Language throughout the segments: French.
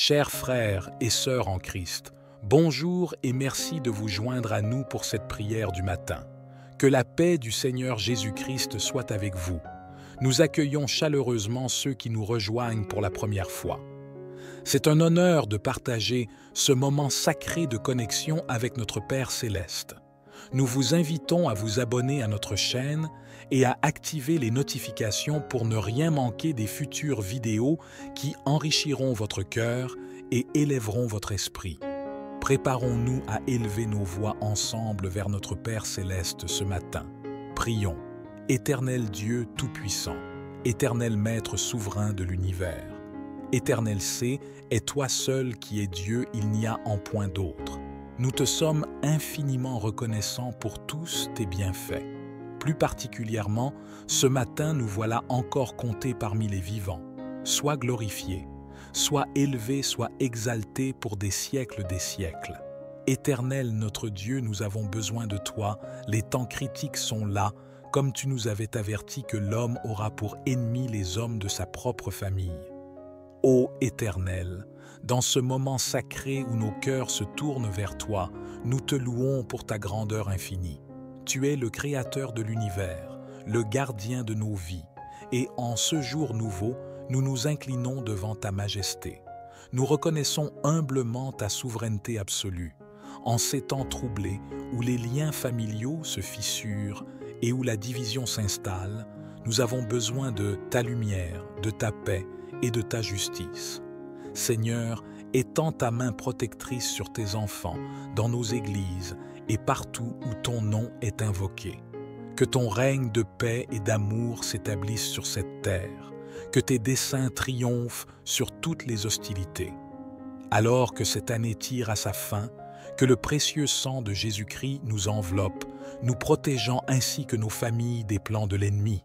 Chers frères et sœurs en Christ, bonjour et merci de vous joindre à nous pour cette prière du matin. Que la paix du Seigneur Jésus-Christ soit avec vous. Nous accueillons chaleureusement ceux qui nous rejoignent pour la première fois. C'est un honneur de partager ce moment sacré de connexion avec notre Père Céleste. Nous vous invitons à vous abonner à notre chaîne et à activer les notifications pour ne rien manquer des futures vidéos qui enrichiront votre cœur et élèveront votre esprit. Préparons-nous à élever nos voix ensemble vers notre Père Céleste ce matin. Prions. Éternel Dieu Tout-Puissant, Éternel Maître souverain de l'univers, Éternel C, est toi seul qui es Dieu, il n'y a en point d'autre. Nous te sommes infiniment reconnaissants pour tous tes bienfaits. Plus particulièrement, ce matin nous voilà encore comptés parmi les vivants. Sois glorifié, sois élevé, sois exalté pour des siècles. Éternel notre Dieu, nous avons besoin de toi, les temps critiques sont là, comme tu nous avais averti que l'homme aura pour ennemis les hommes de sa propre famille. Ô Éternel, dans ce moment sacré où nos cœurs se tournent vers toi, nous te louons pour ta grandeur infinie. Tu es le Créateur de l'univers, le gardien de nos vies, et en ce jour nouveau, nous nous inclinons devant ta majesté. Nous reconnaissons humblement ta souveraineté absolue. En ces temps troublés, où les liens familiaux se fissurent et où la division s'installe, nous avons besoin de ta lumière, de ta paix et de ta justice. Seigneur, étends ta main protectrice sur tes enfants, dans nos églises et partout où ton nom est invoqué. Que ton règne de paix et d'amour s'établisse sur cette terre, que tes desseins triomphent sur toutes les hostilités. Alors que cette année tire à sa fin, que le précieux sang de Jésus-Christ nous enveloppe, nous protégeant ainsi que nos familles des plans de l'ennemi.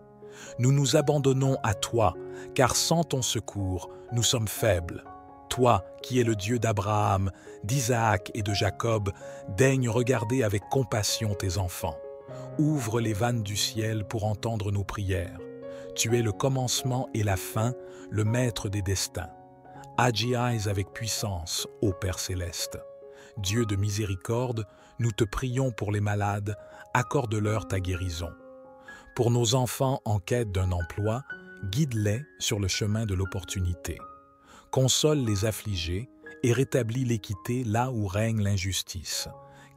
Nous nous abandonnons à toi, car sans ton secours, nous sommes faibles. Toi, qui es le Dieu d'Abraham, d'Isaac et de Jacob, daigne regarder avec compassion tes enfants. Ouvre les vannes du ciel pour entendre nos prières. Tu es le commencement et la fin, le maître des destins. Agis avec puissance, ô Père Céleste. Dieu de miséricorde, nous te prions pour les malades, accorde-leur ta guérison. Pour nos enfants en quête d'un emploi, guide-les sur le chemin de l'opportunité. Console les affligés et rétablis l'équité là où règne l'injustice,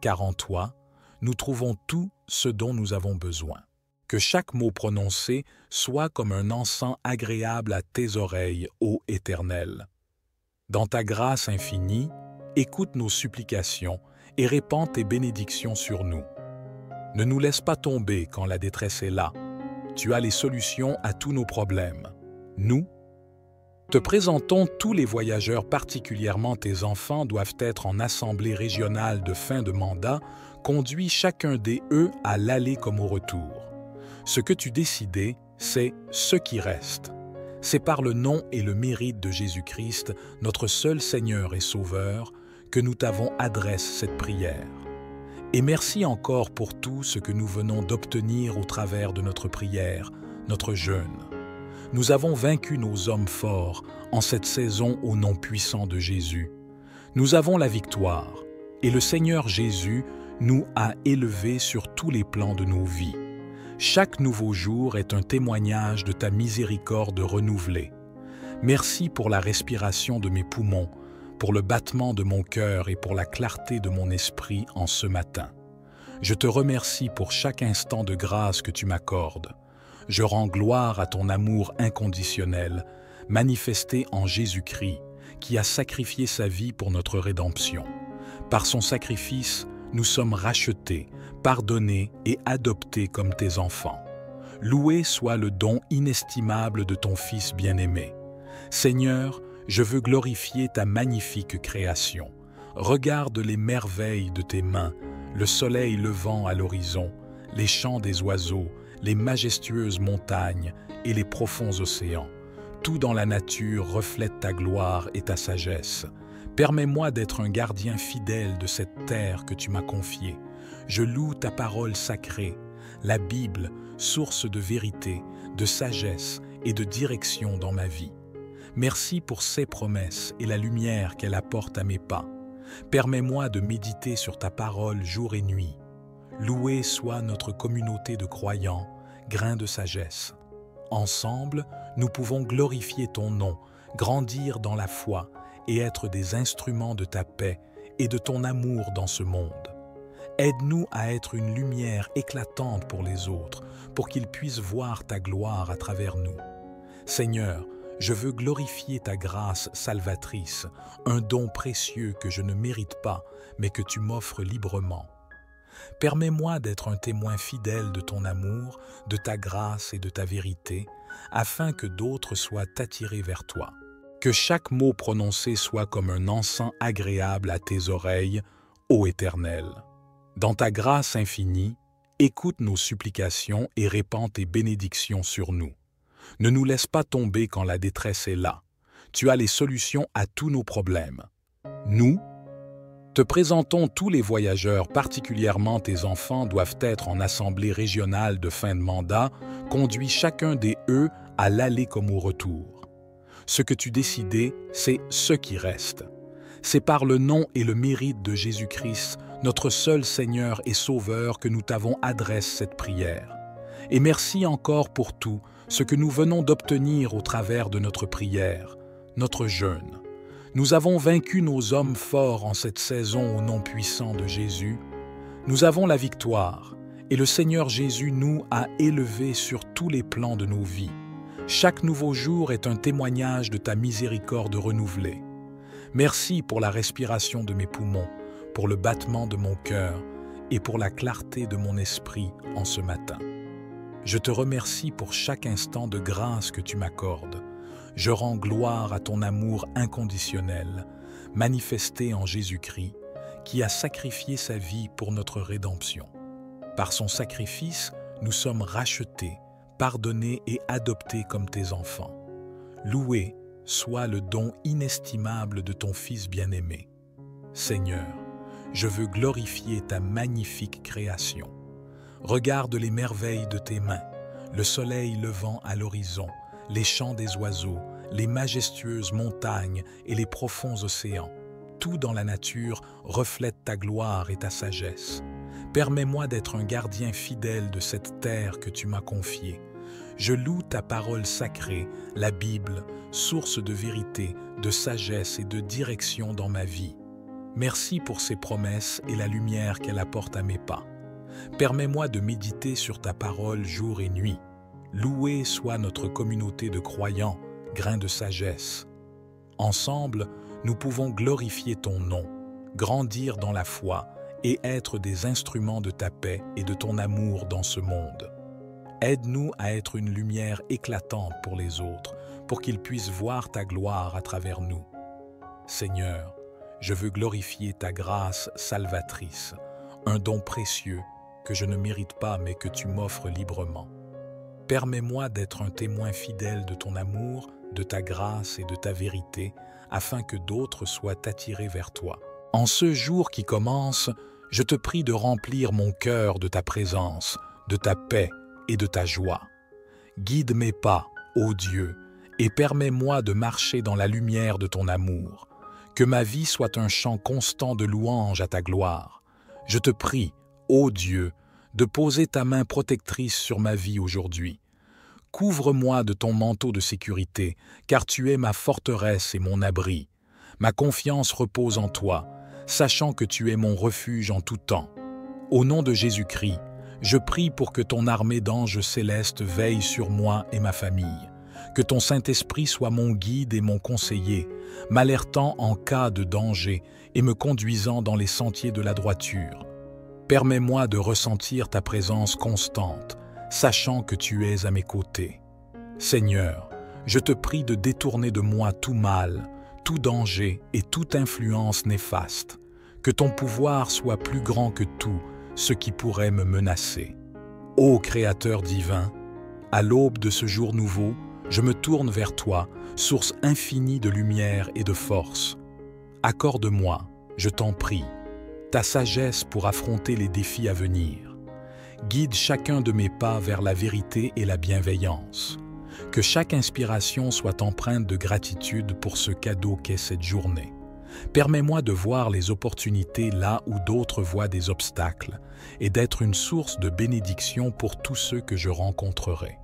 car en toi, nous trouvons tout ce dont nous avons besoin. Que chaque mot prononcé soit comme un encens agréable à tes oreilles, ô Éternel. Dans ta grâce infinie, écoute nos supplications et répands tes bénédictions sur nous. Ne nous laisse pas tomber quand la détresse est là. Tu as les solutions à tous nos problèmes. Nous, te présentons tous les voyageurs, particulièrement tes enfants, doivent être en assemblée régionale de fin de mandat, conduits chacun des eux à l'aller comme au retour. Ce que tu décidais, c'est ce qui reste. C'est par le nom et le mérite de Jésus-Christ, notre seul Seigneur et Sauveur, que nous t'avons adressé cette prière. Et merci encore pour tout ce que nous venons d'obtenir au travers de notre prière, notre jeûne. Nous avons vaincu nos hommes forts en cette saison au nom puissant de Jésus. Nous avons la victoire, et le Seigneur Jésus nous a élevés sur tous les plans de nos vies. Chaque nouveau jour est un témoignage de ta miséricorde renouvelée. Merci pour la respiration de mes poumons, pour le battement de mon cœur et pour la clarté de mon esprit en ce matin. Je te remercie pour chaque instant de grâce que tu m'accordes. Je rends gloire à ton amour inconditionnel, manifesté en Jésus-Christ, qui a sacrifié sa vie pour notre rédemption. Par son sacrifice, nous sommes rachetés, pardonnés et adoptés comme tes enfants. Loué soit le don inestimable de ton Fils bien-aimé. Seigneur, je veux glorifier ta magnifique création. Regarde les merveilles de tes mains, le soleil levant à l'horizon, les chants des oiseaux, les majestueuses montagnes et les profonds océans. Tout dans la nature reflète ta gloire et ta sagesse. Permets-moi d'être un gardien fidèle de cette terre que tu m'as confiée. Je loue ta parole sacrée, la Bible, source de vérité, de sagesse et de direction dans ma vie. Merci pour ses promesses et la lumière qu'elle apporte à mes pas. Permets-moi de méditer sur ta parole jour et nuit. Louée soit notre communauté de croyants, grains de sagesse. Ensemble, nous pouvons glorifier ton nom, grandir dans la foi et être des instruments de ta paix et de ton amour dans ce monde. Aide-nous à être une lumière éclatante pour les autres, pour qu'ils puissent voir ta gloire à travers nous. Seigneur, je veux glorifier ta grâce salvatrice, un don précieux que je ne mérite pas, mais que tu m'offres librement. Permets-moi d'être un témoin fidèle de ton amour, de ta grâce et de ta vérité, afin que d'autres soient attirés vers toi. Que chaque mot prononcé soit comme un encens agréable à tes oreilles, ô Éternel. Dans ta grâce infinie, écoute nos supplications et répands tes bénédictions sur nous. Ne nous laisse pas tomber quand la détresse est là. Tu as les solutions à tous nos problèmes. Nous, te présentons tous les voyageurs, particulièrement tes enfants, doivent être en assemblée régionale de fin de mandat, conduits chacun des eux à l'aller comme au retour. Ce que tu décidais, c'est ce qui reste. C'est par le nom et le mérite de Jésus-Christ, notre seul Seigneur et Sauveur, que nous t'avons adressé cette prière. Et merci encore pour tout ce que nous venons d'obtenir au travers de notre prière, notre jeûne. Nous avons vaincu nos hommes forts en cette saison au nom puissant de Jésus. Nous avons la victoire, et le Seigneur Jésus nous a élevés sur tous les plans de nos vies. Chaque nouveau jour est un témoignage de ta miséricorde renouvelée. Merci pour la respiration de mes poumons, pour le battement de mon cœur et pour la clarté de mon esprit en ce matin. Je te remercie pour chaque instant de grâce que tu m'accordes. Je rends gloire à ton amour inconditionnel, manifesté en Jésus-Christ, qui a sacrifié sa vie pour notre rédemption. Par son sacrifice, nous sommes rachetés, pardonnés et adoptés comme tes enfants. Loué soit le don inestimable de ton Fils bien-aimé. Seigneur, je veux glorifier ta magnifique création. Regarde les merveilles de tes mains, le soleil levant à l'horizon, les chants des oiseaux, les majestueuses montagnes et les profonds océans. Tout dans la nature reflète ta gloire et ta sagesse. Permets-moi d'être un gardien fidèle de cette terre que tu m'as confiée. Je loue ta parole sacrée, la Bible, source de vérité, de sagesse et de direction dans ma vie. Merci pour ses promesses et la lumière qu'elle apporte à mes pas. Permets-moi de méditer sur ta parole jour et nuit. Louée soit notre communauté de croyants, grains de sagesse. Ensemble, nous pouvons glorifier ton nom, grandir dans la foi et être des instruments de ta paix et de ton amour dans ce monde. Aide-nous à être une lumière éclatante pour les autres, pour qu'ils puissent voir ta gloire à travers nous. Seigneur, je veux glorifier ta grâce salvatrice, un don précieux que je ne mérite pas mais que tu m'offres librement. Permets-moi d'être un témoin fidèle de ton amour, de ta grâce et de ta vérité, afin que d'autres soient attirés vers toi. En ce jour qui commence, je te prie de remplir mon cœur de ta présence, de ta paix et de ta joie. Guide mes pas, ô Dieu, et permets-moi de marcher dans la lumière de ton amour. Que ma vie soit un chant constant de louange à ta gloire. Je te prie, ô Dieu, de poser ta main protectrice sur ma vie aujourd'hui. Couvre-moi de ton manteau de sécurité, car tu es ma forteresse et mon abri. Ma confiance repose en toi, sachant que tu es mon refuge en tout temps. Au nom de Jésus-Christ, je prie pour que ton armée d'anges célestes veille sur moi et ma famille. Que ton Saint-Esprit soit mon guide et mon conseiller, m'alertant en cas de danger et me conduisant dans les sentiers de la droiture. Permets-moi de ressentir ta présence constante, sachant que tu es à mes côtés. Seigneur, je te prie de détourner de moi tout mal, tout danger et toute influence néfaste. Que ton pouvoir soit plus grand que tout ce qui pourrait me menacer. Ô Créateur divin, à l'aube de ce jour nouveau, je me tourne vers toi, source infinie de lumière et de force. Accorde-moi, je t'en prie, ta sagesse pour affronter les défis à venir. Guide chacun de mes pas vers la vérité et la bienveillance. Que chaque inspiration soit empreinte de gratitude pour ce cadeau qu'est cette journée. Permets-moi de voir les opportunités là où d'autres voient des obstacles et d'être une source de bénédiction pour tous ceux que je rencontrerai.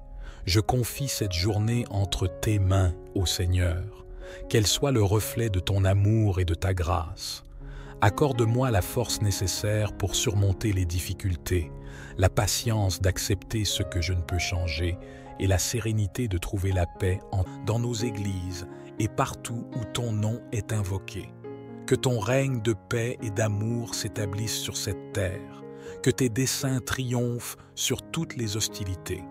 Je confie cette journée entre tes mains, ô Seigneur, qu'elle soit le reflet de ton amour et de ta grâce. Accorde-moi la force nécessaire pour surmonter les difficultés, la patience d'accepter ce que je ne peux changer et la sérénité de trouver la paix dans nos églises et partout où ton nom est invoqué. Que ton règne de paix et d'amour s'établisse sur cette terre, que tes desseins triomphent sur toutes les hostilités.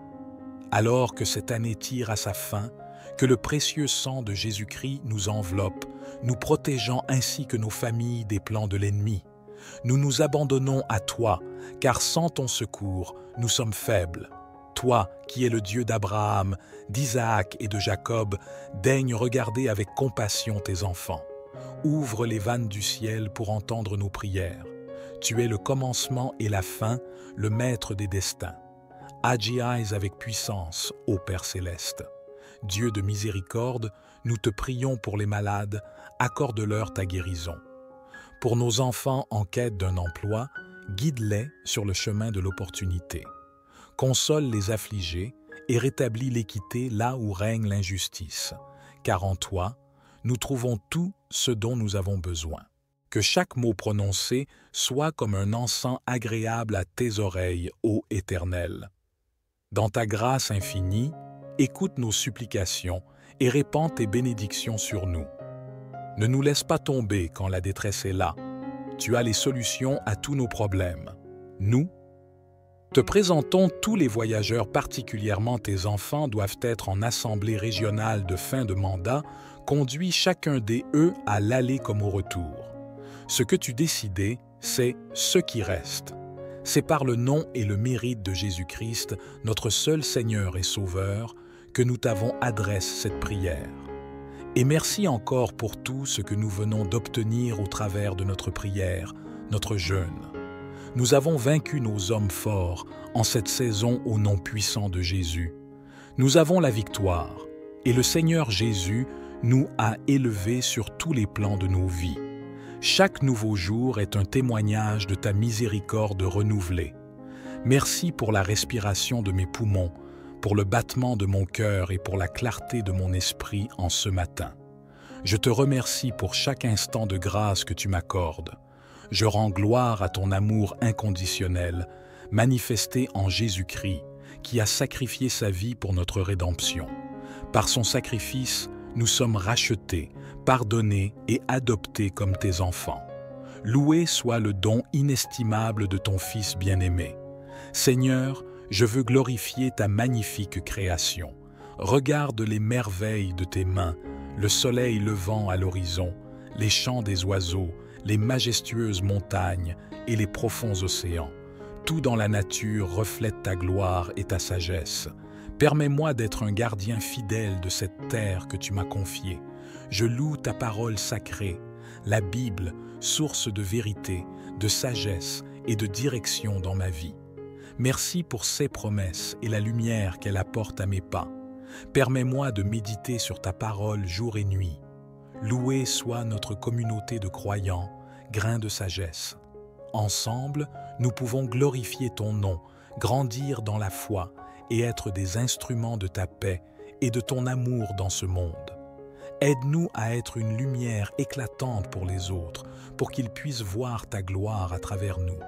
Alors que cette année tire à sa fin, que le précieux sang de Jésus-Christ nous enveloppe, nous protégeant ainsi que nos familles des plans de l'ennemi. Nous nous abandonnons à toi, car sans ton secours, nous sommes faibles. Toi, qui es le Dieu d'Abraham, d'Isaac et de Jacob, daigne regarder avec compassion tes enfants. Ouvre les vannes du ciel pour entendre nos prières. Tu es le commencement et la fin, le maître des destins. Agis avec puissance, ô Père céleste. Dieu de miséricorde, nous te prions pour les malades, accorde-leur ta guérison. Pour nos enfants en quête d'un emploi, guide-les sur le chemin de l'opportunité. Console les affligés et rétablis l'équité là où règne l'injustice, car en toi, nous trouvons tout ce dont nous avons besoin. Que chaque mot prononcé soit comme un encens agréable à tes oreilles, ô Éternel. Dans ta grâce infinie, écoute nos supplications et répands tes bénédictions sur nous. Ne nous laisse pas tomber quand la détresse est là. Tu as les solutions à tous nos problèmes. Nous, te présentons tous les voyageurs, particulièrement tes enfants, doivent être en assemblée régionale de fin de mandat, conduits chacun d'eux à l'aller comme au retour. Ce que tu décidais, c'est ce qui reste. C'est par le nom et le mérite de Jésus-Christ, notre seul Seigneur et Sauveur, que nous t'avons adressé cette prière. Et merci encore pour tout ce que nous venons d'obtenir au travers de notre prière, notre jeûne. Nous avons vaincu nos hommes forts en cette saison au nom puissant de Jésus. Nous avons la victoire, et le Seigneur Jésus nous a élevés sur tous les plans de nos vies. Chaque nouveau jour est un témoignage de ta miséricorde renouvelée. Merci pour la respiration de mes poumons, pour le battement de mon cœur et pour la clarté de mon esprit en ce matin. Je te remercie pour chaque instant de grâce que tu m'accordes. Je rends gloire à ton amour inconditionnel, manifesté en Jésus-Christ, qui a sacrifié sa vie pour notre rédemption. Par son sacrifice, nous sommes rachetés, pardonnés et adoptés comme tes enfants. Loué soit le don inestimable de ton Fils bien-aimé. Seigneur, je veux glorifier ta magnifique création. Regarde les merveilles de tes mains, le soleil levant à l'horizon, les chants des oiseaux, les majestueuses montagnes et les profonds océans. Tout dans la nature reflète ta gloire et ta sagesse. Permets-moi d'être un gardien fidèle de cette terre que tu m'as confiée. Je loue ta parole sacrée, la Bible, source de vérité, de sagesse et de direction dans ma vie. Merci pour ses promesses et la lumière qu'elle apporte à mes pas. Permets-moi de méditer sur ta parole jour et nuit. Louée soit notre communauté de croyants, grains de sagesse. Ensemble, nous pouvons glorifier ton nom, grandir dans la foi et être des instruments de ta paix et de ton amour dans ce monde. Aide-nous à être une lumière éclatante pour les autres, pour qu'ils puissent voir ta gloire à travers nous.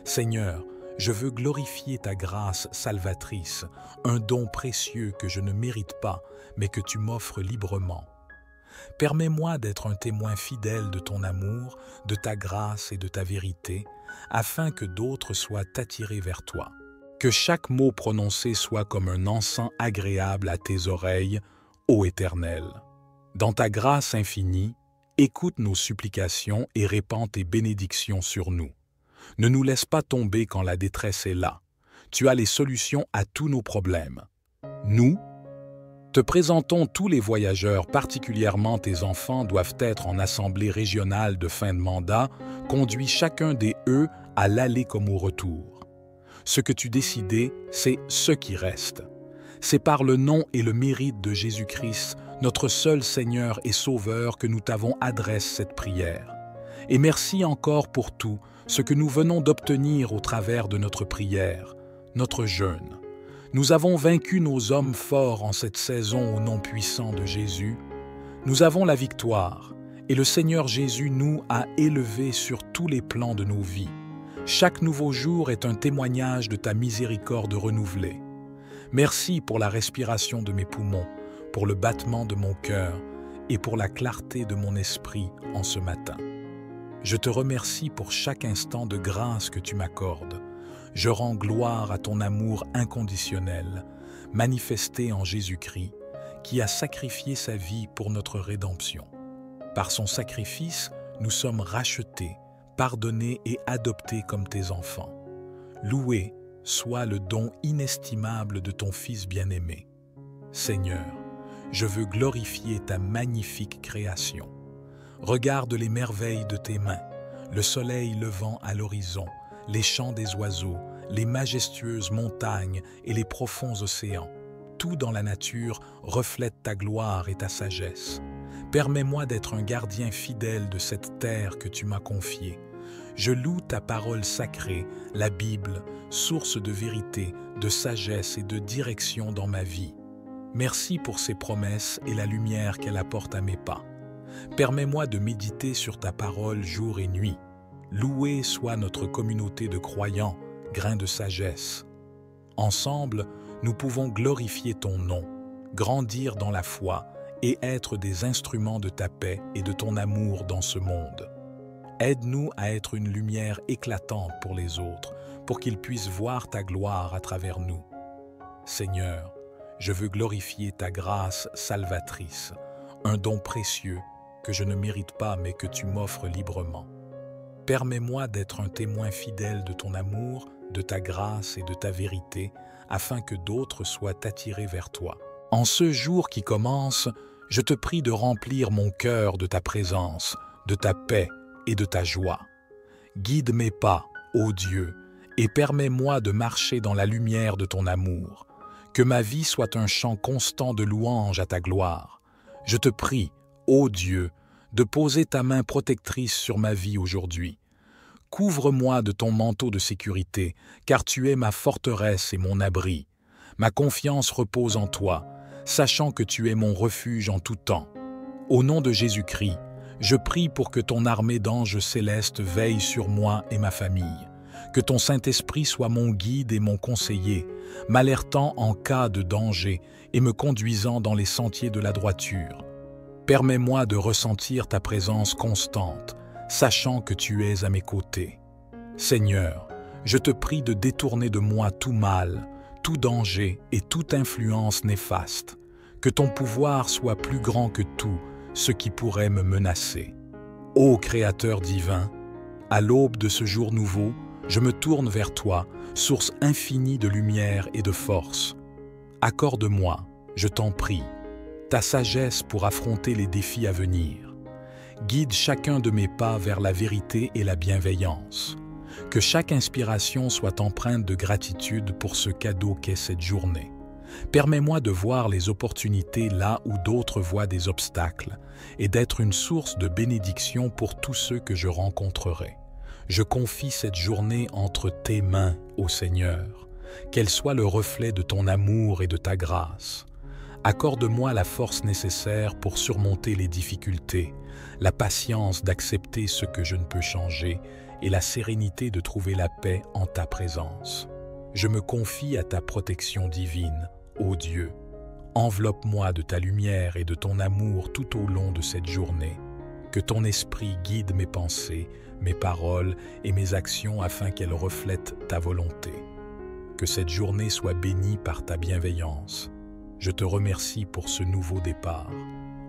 Seigneur, je veux glorifier ta grâce salvatrice, un don précieux que je ne mérite pas, mais que tu m'offres librement. Permets-moi d'être un témoin fidèle de ton amour, de ta grâce et de ta vérité, afin que d'autres soient attirés vers toi. Que chaque mot prononcé soit comme un encens agréable à tes oreilles, ô Éternel. Dans ta grâce infinie, écoute nos supplications et répands tes bénédictions sur nous. Ne nous laisse pas tomber quand la détresse est là. Tu as les solutions à tous nos problèmes. Nous, te présentons tous les voyageurs, particulièrement tes enfants, doivent être en assemblée régionale de fin de mandat, conduits chacun d'eux à l'aller comme au retour. Ce que tu décidais, c'est ce qui reste. C'est par le nom et le mérite de Jésus-Christ, notre seul Seigneur et Sauveur, que nous t'avons adressé cette prière. Et merci encore pour tout ce que nous venons d'obtenir au travers de notre prière, notre jeûne. Nous avons vaincu nos hommes forts en cette saison au nom puissant de Jésus. Nous avons la victoire, et le Seigneur Jésus nous a élevés sur tous les plans de nos vies. Chaque nouveau jour est un témoignage de ta miséricorde renouvelée. Merci pour la respiration de mes poumons, pour le battement de mon cœur et pour la clarté de mon esprit en ce matin. Je te remercie pour chaque instant de grâce que tu m'accordes. Je rends gloire à ton amour inconditionnel, manifesté en Jésus-Christ, qui a sacrifié sa vie pour notre rédemption. Par son sacrifice, nous sommes rachetés, pardonnés et adoptés comme tes enfants. Loué soit le don inestimable de ton Fils bien-aimé. Seigneur, je veux glorifier ta magnifique création. Regarde les merveilles de tes mains, le soleil levant à l'horizon, les chants des oiseaux, les majestueuses montagnes et les profonds océans. Tout dans la nature reflète ta gloire et ta sagesse. Permets-moi d'être un gardien fidèle de cette terre que tu m'as confiée. Je loue ta parole sacrée, la Bible, source de vérité, de sagesse et de direction dans ma vie. Merci pour ses promesses et la lumière qu'elle apporte à mes pas. Permets-moi de méditer sur ta parole jour et nuit. Louée soit notre communauté de croyants, grains de sagesse. Ensemble, nous pouvons glorifier ton nom, grandir dans la foi et être des instruments de ta paix et de ton amour dans ce monde. Aide-nous à être une lumière éclatante pour les autres, pour qu'ils puissent voir ta gloire à travers nous. Seigneur, je veux glorifier ta grâce salvatrice, un don précieux que je ne mérite pas mais que tu m'offres librement. Permets-moi d'être un témoin fidèle de ton amour, de ta grâce et de ta vérité, afin que d'autres soient attirés vers toi. En ce jour qui commence, je te prie de remplir mon cœur de ta présence, de ta paix et de ta joie. Guide mes pas, ô Dieu, et permets-moi de marcher dans la lumière de ton amour. Que ma vie soit un chant constant de louange à ta gloire. Je te prie, ô Dieu, de poser ta main protectrice sur ma vie aujourd'hui. Couvre-moi de ton manteau de sécurité, car tu es ma forteresse et mon abri. Ma confiance repose en toi, sachant que tu es mon refuge en tout temps. Au nom de Jésus-Christ, je prie pour que ton armée d'anges célestes veille sur moi et ma famille. Que ton Saint-Esprit soit mon guide et mon conseiller, m'alertant en cas de danger et me conduisant dans les sentiers de la droiture. Permets-moi de ressentir ta présence constante, sachant que tu es à mes côtés. Seigneur, je te prie de détourner de moi tout mal, tout danger et toute influence néfaste. Que ton pouvoir soit plus grand que tout ce qui pourrait me menacer. Ô Créateur divin, à l'aube de ce jour nouveau, je me tourne vers toi, source infinie de lumière et de force. Accorde-moi, je t'en prie, ta sagesse pour affronter les défis à venir. Guide chacun de mes pas vers la vérité et la bienveillance. Que chaque inspiration soit empreinte de gratitude pour ce cadeau qu'est cette journée. Permets-moi de voir les opportunités là où d'autres voient des obstacles et d'être une source de bénédiction pour tous ceux que je rencontrerai. Je confie cette journée entre tes mains, ô Seigneur, qu'elle soit le reflet de ton amour et de ta grâce. Accorde-moi la force nécessaire pour surmonter les difficultés, la patience d'accepter ce que je ne peux changer et la sérénité de trouver la paix en ta présence. Je me confie à ta protection divine, ô Dieu. Enveloppe-moi de ta lumière et de ton amour tout au long de cette journée. Que ton esprit guide mes pensées, mes paroles et mes actions afin qu'elles reflètent ta volonté. Que cette journée soit bénie par ta bienveillance. Je te remercie pour ce nouveau départ.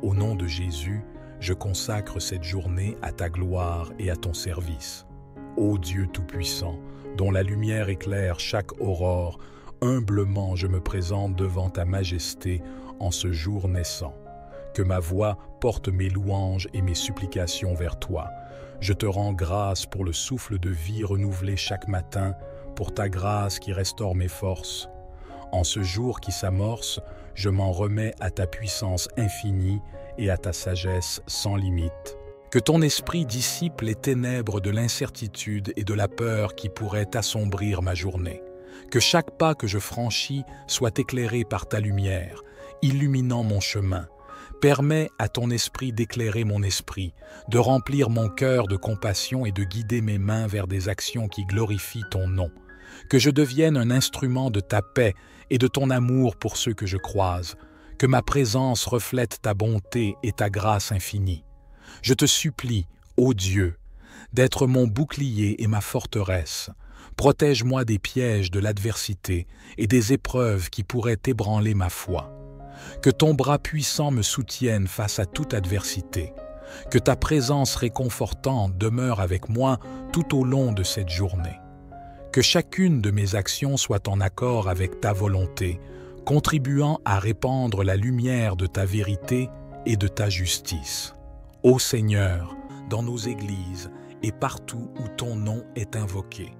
Au nom de Jésus, je consacre cette journée à ta gloire et à ton service. Ô Dieu Tout-Puissant, dont la lumière éclaire chaque aurore, humblement je me présente devant ta majesté en ce jour naissant. Que ma voix porte mes louanges et mes supplications vers toi. Je te rends grâce pour le souffle de vie renouvelé chaque matin, pour ta grâce qui restaure mes forces. En ce jour qui s'amorce, je m'en remets à ta puissance infinie et à ta sagesse sans limite. Que ton esprit dissipe les ténèbres de l'incertitude et de la peur qui pourraient assombrir ma journée. Que chaque pas que je franchis soit éclairé par ta lumière, illuminant mon chemin. Permets à ton esprit d'éclairer mon esprit, de remplir mon cœur de compassion et de guider mes mains vers des actions qui glorifient ton nom. Que je devienne un instrument de ta paix et de ton amour pour ceux que je croise. Que ma présence reflète ta bonté et ta grâce infinie. Je te supplie, ô Dieu, d'être mon bouclier et ma forteresse. Protège-moi des pièges de l'adversité et des épreuves qui pourraient ébranler ma foi. Que ton bras puissant me soutienne face à toute adversité. Que ta présence réconfortante demeure avec moi tout au long de cette journée. Que chacune de mes actions soit en accord avec ta volonté, contribuant à répandre la lumière de ta vérité et de ta justice. Ô Seigneur, dans nos églises et partout où ton nom est invoqué,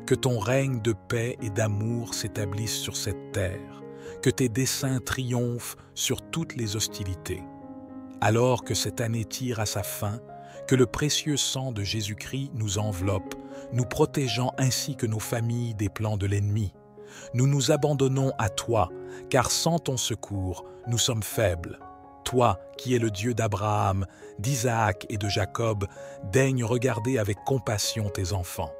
que ton règne de paix et d'amour s'établisse sur cette terre, que tes desseins triomphent sur toutes les hostilités. Alors que cette année tire à sa fin, que le précieux sang de Jésus-Christ nous enveloppe, nous protégeant ainsi que nos familles des plans de l'ennemi. Nous nous abandonnons à toi, car sans ton secours, nous sommes faibles. Toi, qui es le Dieu d'Abraham, d'Isaac et de Jacob, daigne regarder avec compassion tes enfants.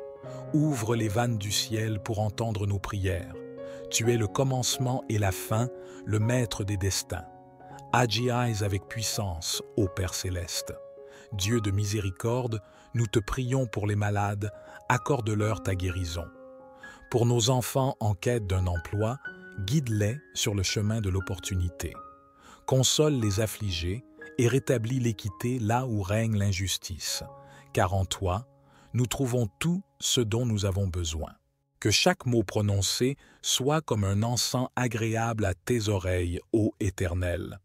Ouvre les vannes du ciel pour entendre nos prières. Tu es le commencement et la fin, le maître des destins. Agis avec puissance, ô Père céleste. Dieu de miséricorde, nous te prions pour les malades, accorde-leur ta guérison. Pour nos enfants en quête d'un emploi, guide-les sur le chemin de l'opportunité. Console les affligés et rétablis l'équité là où règne l'injustice, car en toi, nous trouvons tout ce dont nous avons besoin. Que chaque mot prononcé soit comme un encens agréable à tes oreilles, ô Éternel.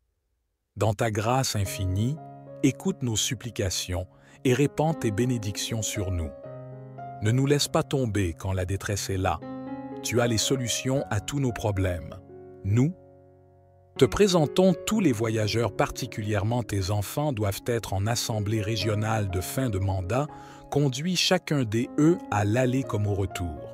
Dans ta grâce infinie, écoute nos supplications et répands tes bénédictions sur nous. Ne nous laisse pas tomber quand la détresse est là. Tu as les solutions à tous nos problèmes. Nous, te présentons tous les voyageurs, particulièrement tes enfants, doivent être en assemblée régionale de fin de mandat, conduis chacun d'eux à l'aller comme au retour.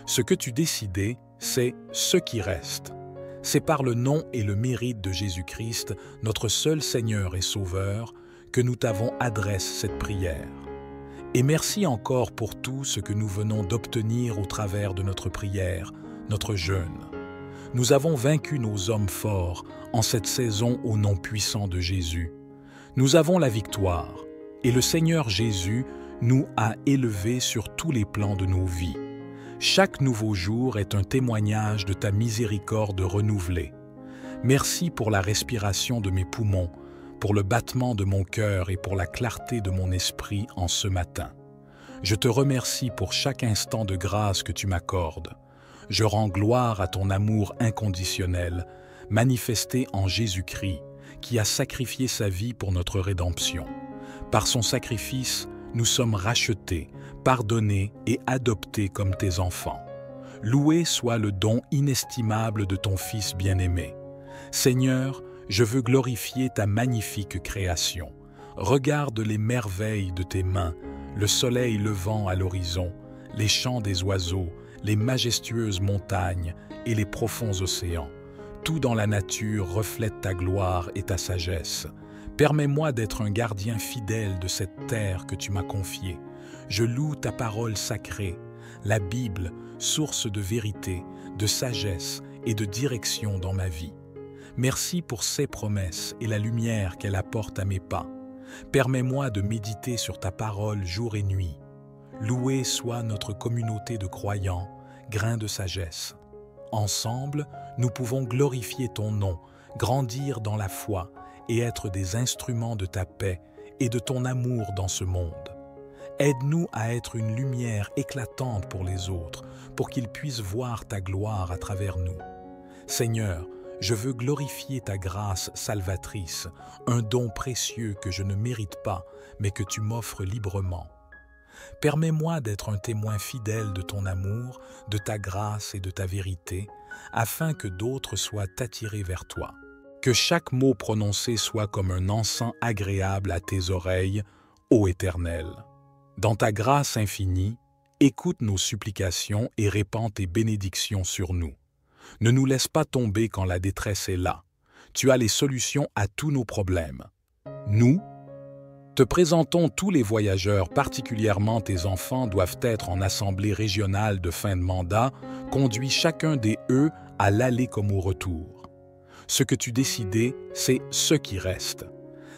Ce que tu décidais, c'est ce qui reste. C'est par le nom et le mérite de Jésus-Christ, notre seul Seigneur et Sauveur, que nous t'avons adressé cette prière. Et merci encore pour tout ce que nous venons d'obtenir au travers de notre prière, notre jeûne. Nous avons vaincu nos hommes forts en cette saison au nom puissant de Jésus. Nous avons la victoire, et le Seigneur Jésus nous a élevés sur tous les plans de nos vies. Chaque nouveau jour est un témoignage de ta miséricorde renouvelée. Merci pour la respiration de mes poumons, pour le battement de mon cœur et pour la clarté de mon esprit en ce matin. Je te remercie pour chaque instant de grâce que tu m'accordes. Je rends gloire à ton amour inconditionnel, manifesté en Jésus-Christ, qui a sacrifié sa vie pour notre rédemption. Par son sacrifice, nous sommes rachetés, pardonnés et adoptés comme tes enfants. Loué soit le don inestimable de ton Fils bien-aimé. Seigneur, je veux glorifier ta magnifique création. Regarde les merveilles de tes mains, le soleil levant à l'horizon, les chants des oiseaux, les majestueuses montagnes et les profonds océans. Tout dans la nature reflète ta gloire et ta sagesse. Permets-moi d'être un gardien fidèle de cette terre que tu m'as confiée. Je loue ta parole sacrée, la Bible, source de vérité, de sagesse et de direction dans ma vie. Merci pour ses promesses et la lumière qu'elle apporte à mes pas. Permets-moi de méditer sur ta parole jour et nuit. Louée soit notre communauté de croyants, grains de sagesse. Ensemble, nous pouvons glorifier ton nom, grandir dans la foi et être des instruments de ta paix et de ton amour dans ce monde. Aide-nous à être une lumière éclatante pour les autres, pour qu'ils puissent voir ta gloire à travers nous. Seigneur, je veux glorifier ta grâce salvatrice, un don précieux que je ne mérite pas, mais que tu m'offres librement. Permets-moi d'être un témoin fidèle de ton amour, de ta grâce et de ta vérité, afin que d'autres soient attirés vers toi. Que chaque mot prononcé soit comme un encens agréable à tes oreilles, ô Éternel. Dans ta grâce infinie, écoute nos supplications et répands tes bénédictions sur nous. Ne nous laisse pas tomber quand la détresse est là. Tu as les solutions à tous nos problèmes. Nous, te présentons tous les voyageurs, particulièrement tes enfants, doivent être en assemblée régionale de fin de mandat, conduis chacun des eux à l'aller comme au retour. Ce que tu décidais, c'est ce qui reste.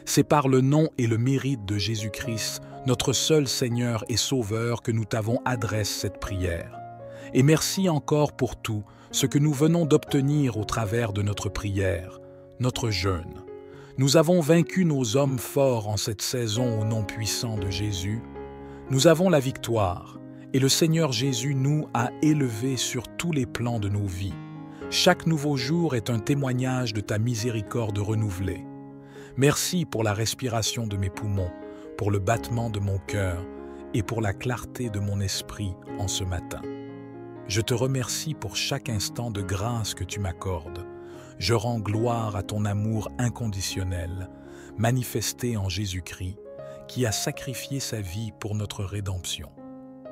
C'est par le nom et le mérite de Jésus-Christ, notre seul Seigneur et Sauveur, que nous t'avons adressé cette prière. Et merci encore pour tout ce que nous venons d'obtenir au travers de notre prière, notre jeûne. Nous avons vaincu nos hommes forts en cette saison au nom puissant de Jésus. Nous avons la victoire et le Seigneur Jésus nous a élevés sur tous les plans de nos vies. Chaque nouveau jour est un témoignage de ta miséricorde renouvelée. Merci pour la respiration de mes poumons, pour le battement de mon cœur et pour la clarté de mon esprit en ce matin. Je te remercie pour chaque instant de grâce que tu m'accordes. Je rends gloire à ton amour inconditionnel, manifesté en Jésus-Christ, qui a sacrifié sa vie pour notre rédemption.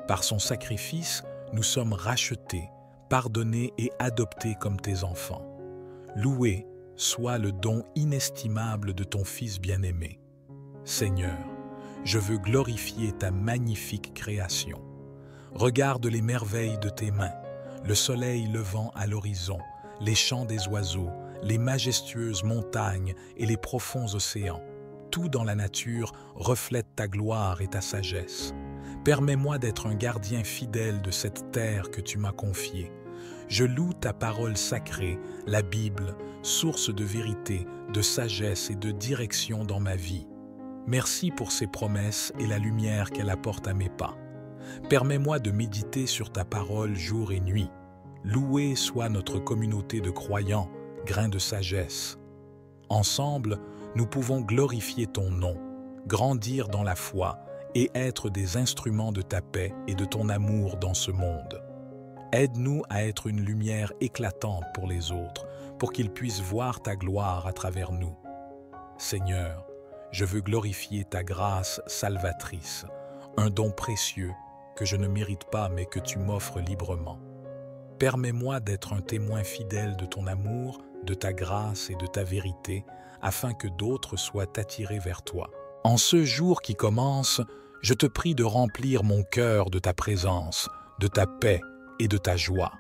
Par son sacrifice, nous sommes rachetés, pardonnés et adoptés comme tes enfants. Loué soit le don inestimable de ton Fils bien-aimé. Seigneur, je veux glorifier ta magnifique création. Regarde les merveilles de tes mains, le soleil levant à l'horizon, les chants des oiseaux, les majestueuses montagnes et les profonds océans. Tout dans la nature reflète ta gloire et ta sagesse. Permets-moi d'être un gardien fidèle de cette terre que tu m'as confiée. Je loue ta parole sacrée, la Bible, source de vérité, de sagesse et de direction dans ma vie. Merci pour ses promesses et la lumière qu'elle apporte à mes pas. Permets-moi de méditer sur ta parole jour et nuit. Louée soit notre communauté de croyants, grains de sagesse. Ensemble, nous pouvons glorifier ton nom, grandir dans la foi et être des instruments de ta paix et de ton amour dans ce monde. Aide-nous à être une lumière éclatante pour les autres, pour qu'ils puissent voir ta gloire à travers nous. Seigneur, je veux glorifier ta grâce salvatrice, un don précieux que je ne mérite pas mais que tu m'offres librement. Permets-moi d'être un témoin fidèle de ton amour, de ta grâce et de ta vérité, afin que d'autres soient attirés vers toi. En ce jour qui commence, je te prie de remplir mon cœur de ta présence, de ta paix et de ta joie.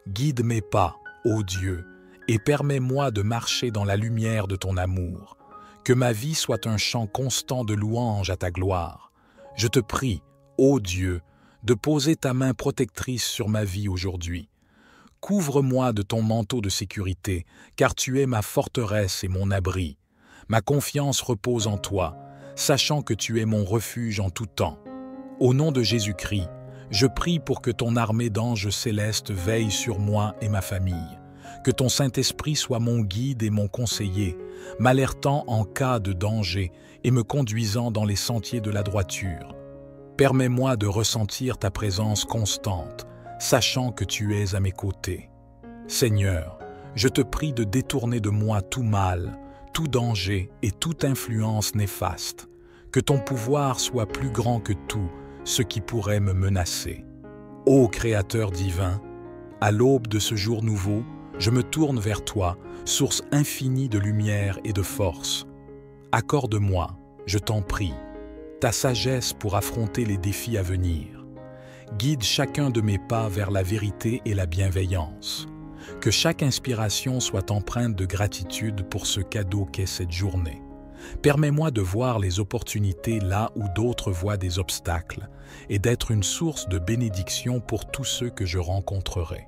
Guide mes pas, ô Dieu, et permets-moi de marcher dans la lumière de ton amour. Que ma vie soit un chant constant de louange à ta gloire. Je te prie, ô Dieu, de poser ta main protectrice sur ma vie aujourd'hui. Couvre-moi de ton manteau de sécurité, car tu es ma forteresse et mon abri. Ma confiance repose en toi, sachant que tu es mon refuge en tout temps. Au nom de Jésus-Christ, je prie pour que ton armée d'anges célestes veille sur moi et ma famille. Que ton Saint-Esprit soit mon guide et mon conseiller, m'alertant en cas de danger et me conduisant dans les sentiers de la droiture. Permets-moi de ressentir ta présence constante, sachant que tu es à mes côtés. Seigneur, je te prie de détourner de moi tout mal, tout danger et toute influence néfaste. Que ton pouvoir soit plus grand que tout ce qui pourrait me menacer. Ô Créateur divin, à l'aube de ce jour nouveau, je me tourne vers toi, source infinie de lumière et de force. Accorde-moi, je t'en prie, ta sagesse pour affronter les défis à venir. Guide chacun de mes pas vers la vérité et la bienveillance. Que chaque inspiration soit empreinte de gratitude pour ce cadeau qu'est cette journée. Permets-moi de voir les opportunités là où d'autres voient des obstacles et d'être une source de bénédiction pour tous ceux que je rencontrerai.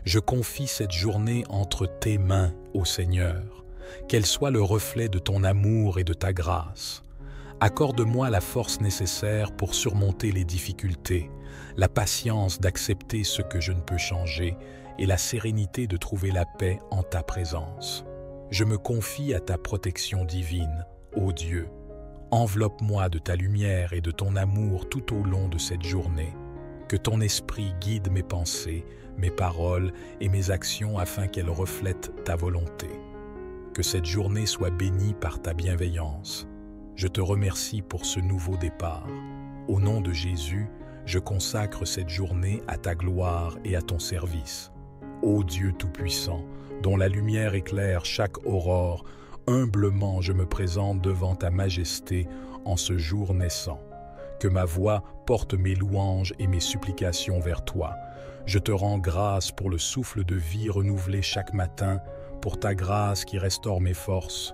Je confie cette journée entre tes mains, ô Seigneur, qu'elle soit le reflet de ton amour et de ta grâce. Accorde-moi la force nécessaire pour surmonter les difficultés, la patience d'accepter ce que je ne peux changer et la sérénité de trouver la paix en ta présence. Je me confie à ta protection divine, ô Dieu. Enveloppe-moi de ta lumière et de ton amour tout au long de cette journée. Que ton esprit guide mes pensées, mes paroles et mes actions afin qu'elles reflètent ta volonté. Que cette journée soit bénie par ta bienveillance. Je te remercie pour ce nouveau départ. Au nom de Jésus, je consacre cette journée à ta gloire et à ton service. Ô Dieu Tout-Puissant, dont la lumière éclaire chaque aurore, humblement je me présente devant ta majesté en ce jour naissant. Que ma voix porte mes louanges et mes supplications vers toi. Je te rends grâce pour le souffle de vie renouvelé chaque matin, pour ta grâce qui restaure mes forces.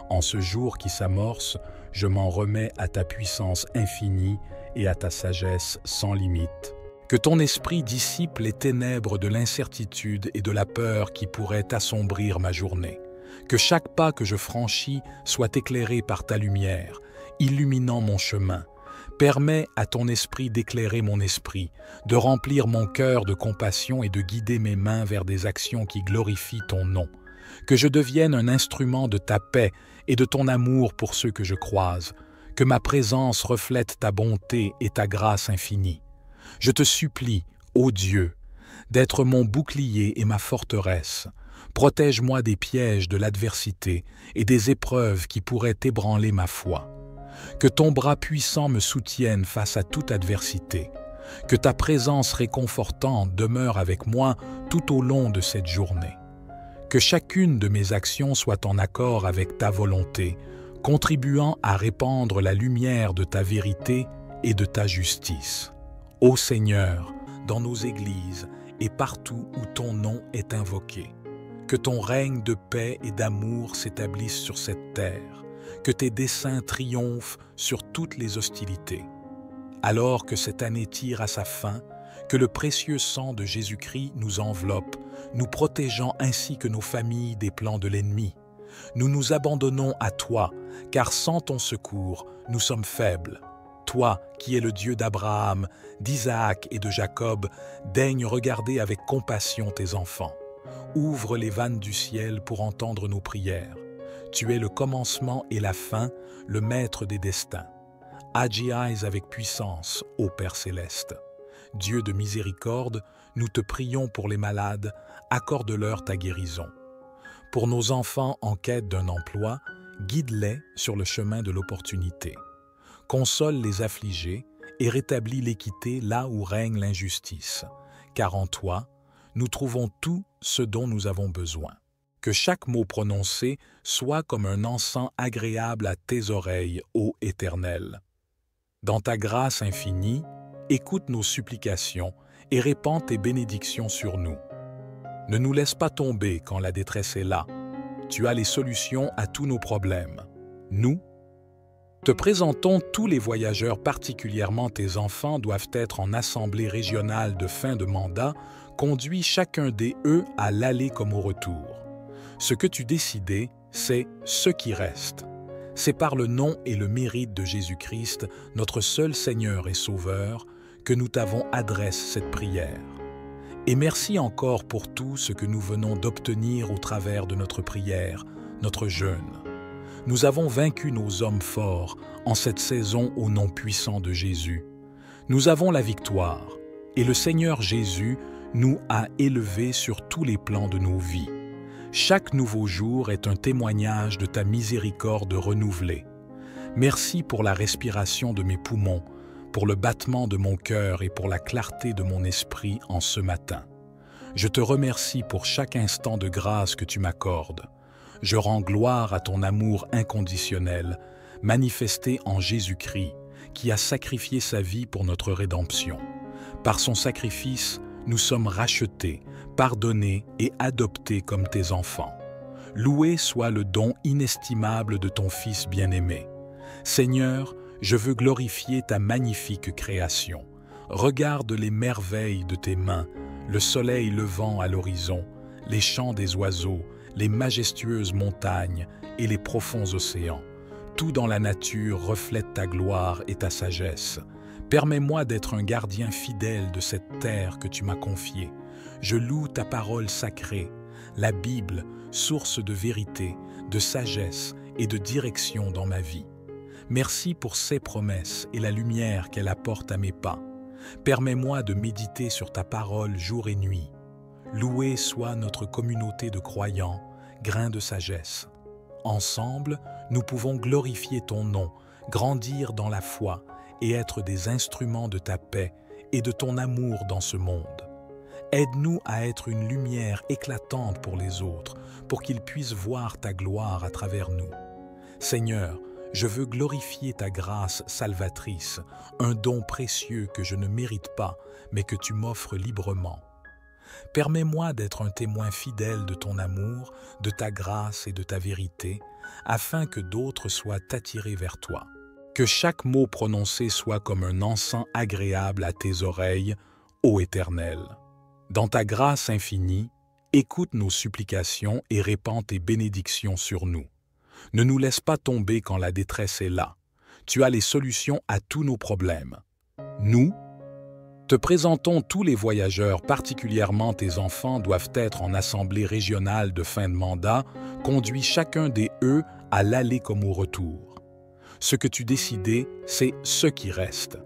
En ce jour qui s'amorce, je m'en remets à ta puissance infinie et à ta sagesse sans limite. Que ton esprit dissipe les ténèbres de l'incertitude et de la peur qui pourraient assombrir ma journée. Que chaque pas que je franchis soit éclairé par ta lumière, illuminant mon chemin. Permets à ton esprit d'éclairer mon esprit, de remplir mon cœur de compassion et de guider mes mains vers des actions qui glorifient ton nom. Que je devienne un instrument de ta paix et de ton amour pour ceux que je croise. Que ma présence reflète ta bonté et ta grâce infinie. Je te supplie, ô Dieu, d'être mon bouclier et ma forteresse. Protège-moi des pièges de l'adversité et des épreuves qui pourraient ébranler ma foi. Que ton bras puissant me soutienne face à toute adversité. Que ta présence réconfortante demeure avec moi tout au long de cette journée. Que chacune de mes actions soit en accord avec ta volonté, contribuant à répandre la lumière de ta vérité et de ta justice. Ô Seigneur, dans nos églises et partout où ton nom est invoqué, que ton règne de paix et d'amour s'établisse sur cette terre, que tes desseins triomphent sur toutes les hostilités. Alors que cette année tire à sa fin, que le précieux sang de Jésus-Christ nous enveloppe, nous protégeant ainsi que nos familles des plans de l'ennemi. Nous nous abandonnons à toi, car sans ton secours, nous sommes faibles. Toi, qui es le Dieu d'Abraham, d'Isaac et de Jacob, daigne regarder avec compassion tes enfants. Ouvre les vannes du ciel pour entendre nos prières. Tu es le commencement et la fin, le maître des destins. Agis avec puissance, ô Père céleste. Dieu de miséricorde, nous te prions pour les malades, accorde-leur ta guérison. Pour nos enfants en quête d'un emploi, guide-les sur le chemin de l'opportunité. Console les affligés et rétablis l'équité là où règne l'injustice, car en toi, nous trouvons tout ce dont nous avons besoin. Que chaque mot prononcé soit comme un encens agréable à tes oreilles, ô Éternel. Dans ta grâce infinie, écoute nos supplications et répands tes bénédictions sur nous. Ne nous laisse pas tomber quand la détresse est là. Tu as les solutions à tous nos problèmes. Nous, te présentons tous les voyageurs, particulièrement tes enfants, doivent être en assemblée régionale de fin de mandat, conduits chacun des eux à l'aller comme au retour. Ce que tu décidais, c'est ce qui reste. C'est par le nom et le mérite de Jésus-Christ, notre seul Seigneur et Sauveur, que nous t'avons adressé cette prière. Et merci encore pour tout ce que nous venons d'obtenir au travers de notre prière, notre jeûne. Nous avons vaincu nos hommes forts en cette saison au nom puissant de Jésus. Nous avons la victoire, et le Seigneur Jésus nous a élevés sur tous les plans de nos vies. Chaque nouveau jour est un témoignage de ta miséricorde renouvelée. Merci pour la respiration de mes poumons, pour le battement de mon cœur et pour la clarté de mon esprit en ce matin. Je te remercie pour chaque instant de grâce que tu m'accordes. Je rends gloire à ton amour inconditionnel, manifesté en Jésus-Christ, qui a sacrifié sa vie pour notre rédemption. Par son sacrifice, nous sommes rachetés, pardonnés et adoptés comme tes enfants. Loué soit le don inestimable de ton Fils bien-aimé. Seigneur, je veux glorifier ta magnifique création. Regarde les merveilles de tes mains, le soleil levant à l'horizon, les chants des oiseaux, les majestueuses montagnes et les profonds océans. Tout dans la nature reflète ta gloire et ta sagesse. Permets-moi d'être un gardien fidèle de cette terre que tu m'as confiée. Je loue ta parole sacrée, la Bible, source de vérité, de sagesse et de direction dans ma vie. Merci pour ses promesses et la lumière qu'elle apporte à mes pas. Permets-moi de méditer sur ta parole jour et nuit. Louée soit notre communauté de croyants, grains de sagesse. Ensemble, nous pouvons glorifier ton nom, grandir dans la foi et être des instruments de ta paix et de ton amour dans ce monde. Aide-nous à être une lumière éclatante pour les autres, pour qu'ils puissent voir ta gloire à travers nous. Seigneur, je veux glorifier ta grâce salvatrice, un don précieux que je ne mérite pas, mais que tu m'offres librement. Permets-moi d'être un témoin fidèle de ton amour, de ta grâce et de ta vérité, afin que d'autres soient attirés vers toi. Que chaque mot prononcé soit comme un encens agréable à tes oreilles, ô Éternel. Dans ta grâce infinie, écoute nos supplications et répands tes bénédictions sur nous. Ne nous laisse pas tomber quand la détresse est là. Tu as les solutions à tous nos problèmes. Nous, te présentons tous les voyageurs, particulièrement tes enfants, doivent être en assemblée régionale de fin de mandat, conduits chacun des eux à l'aller comme au retour. Ce que tu décidais, c'est ce qui reste.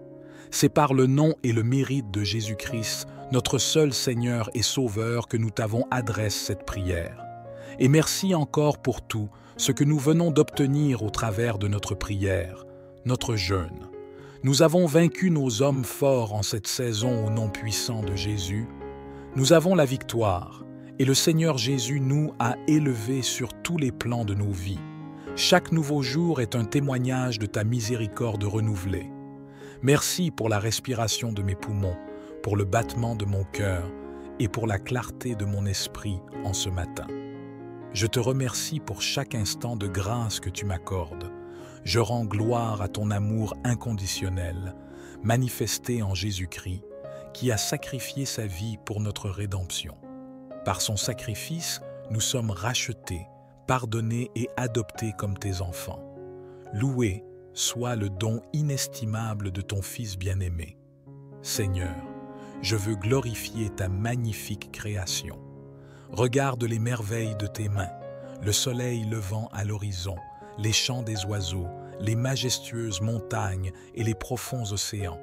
C'est par le nom et le mérite de Jésus-Christ, notre seul Seigneur et Sauveur, que nous t'avons adressé cette prière. Et merci encore pour tout ce que nous venons d'obtenir au travers de notre prière, notre jeûne. Nous avons vaincu nos hommes forts en cette saison au nom puissant de Jésus. Nous avons la victoire, et le Seigneur Jésus nous a élevés sur tous les plans de nos vies. Chaque nouveau jour est un témoignage de ta miséricorde renouvelée. Merci pour la respiration de mes poumons, pour le battement de mon cœur et pour la clarté de mon esprit en ce matin. Je te remercie pour chaque instant de grâce que tu m'accordes. Je rends gloire à ton amour inconditionnel, manifesté en Jésus-Christ, qui a sacrifié sa vie pour notre rédemption. Par son sacrifice, nous sommes rachetés, pardonnés et adoptés comme tes enfants. Loué soit le don inestimable de ton Fils bien-aimé. Seigneur, je veux glorifier ta magnifique création. Regarde les merveilles de tes mains, le soleil levant à l'horizon, les chants des oiseaux, les majestueuses montagnes et les profonds océans.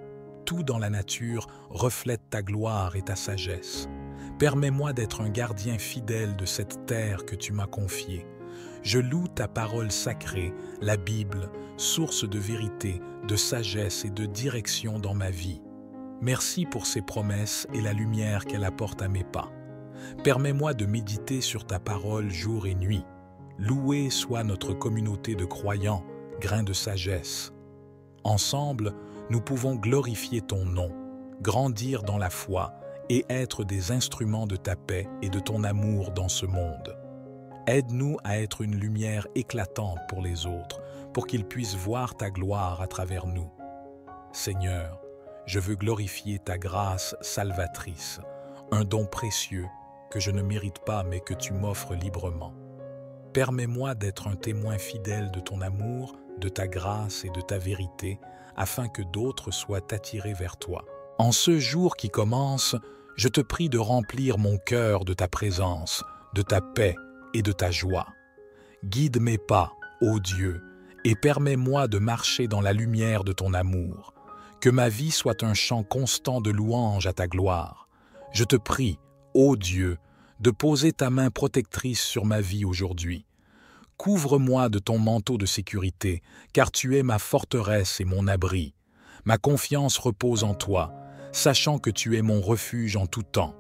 Tout dans la nature reflète ta gloire et ta sagesse. Permets-moi d'être un gardien fidèle de cette terre que tu m'as confiée. Je loue ta parole sacrée, la Bible, source de vérité, de sagesse et de direction dans ma vie. Merci pour ses promesses et la lumière qu'elle apporte à mes pas. Permets-moi de méditer sur ta parole jour et nuit. Louée soit notre communauté de croyants, grains de sagesse. Ensemble, nous pouvons glorifier ton nom, grandir dans la foi et être des instruments de ta paix et de ton amour dans ce monde. Aide-nous à être une lumière éclatante pour les autres, pour qu'ils puissent voir ta gloire à travers nous. Seigneur, je veux glorifier ta grâce salvatrice, un don précieux que je ne mérite pas mais que tu m'offres librement. Permets-moi d'être un témoin fidèle de ton amour, de ta grâce et de ta vérité, afin que d'autres soient attirés vers toi. En ce jour qui commence, je te prie de remplir mon cœur de ta présence, de ta paix et de ta joie. Guide mes pas, ô Dieu, et permets-moi de marcher dans la lumière de ton amour. Que ma vie soit un chant constant de louange à ta gloire. Je te prie, ô Dieu, de poser ta main protectrice sur ma vie aujourd'hui. Couvre-moi de ton manteau de sécurité, car tu es ma forteresse et mon abri. Ma confiance repose en toi, sachant que tu es mon refuge en tout temps.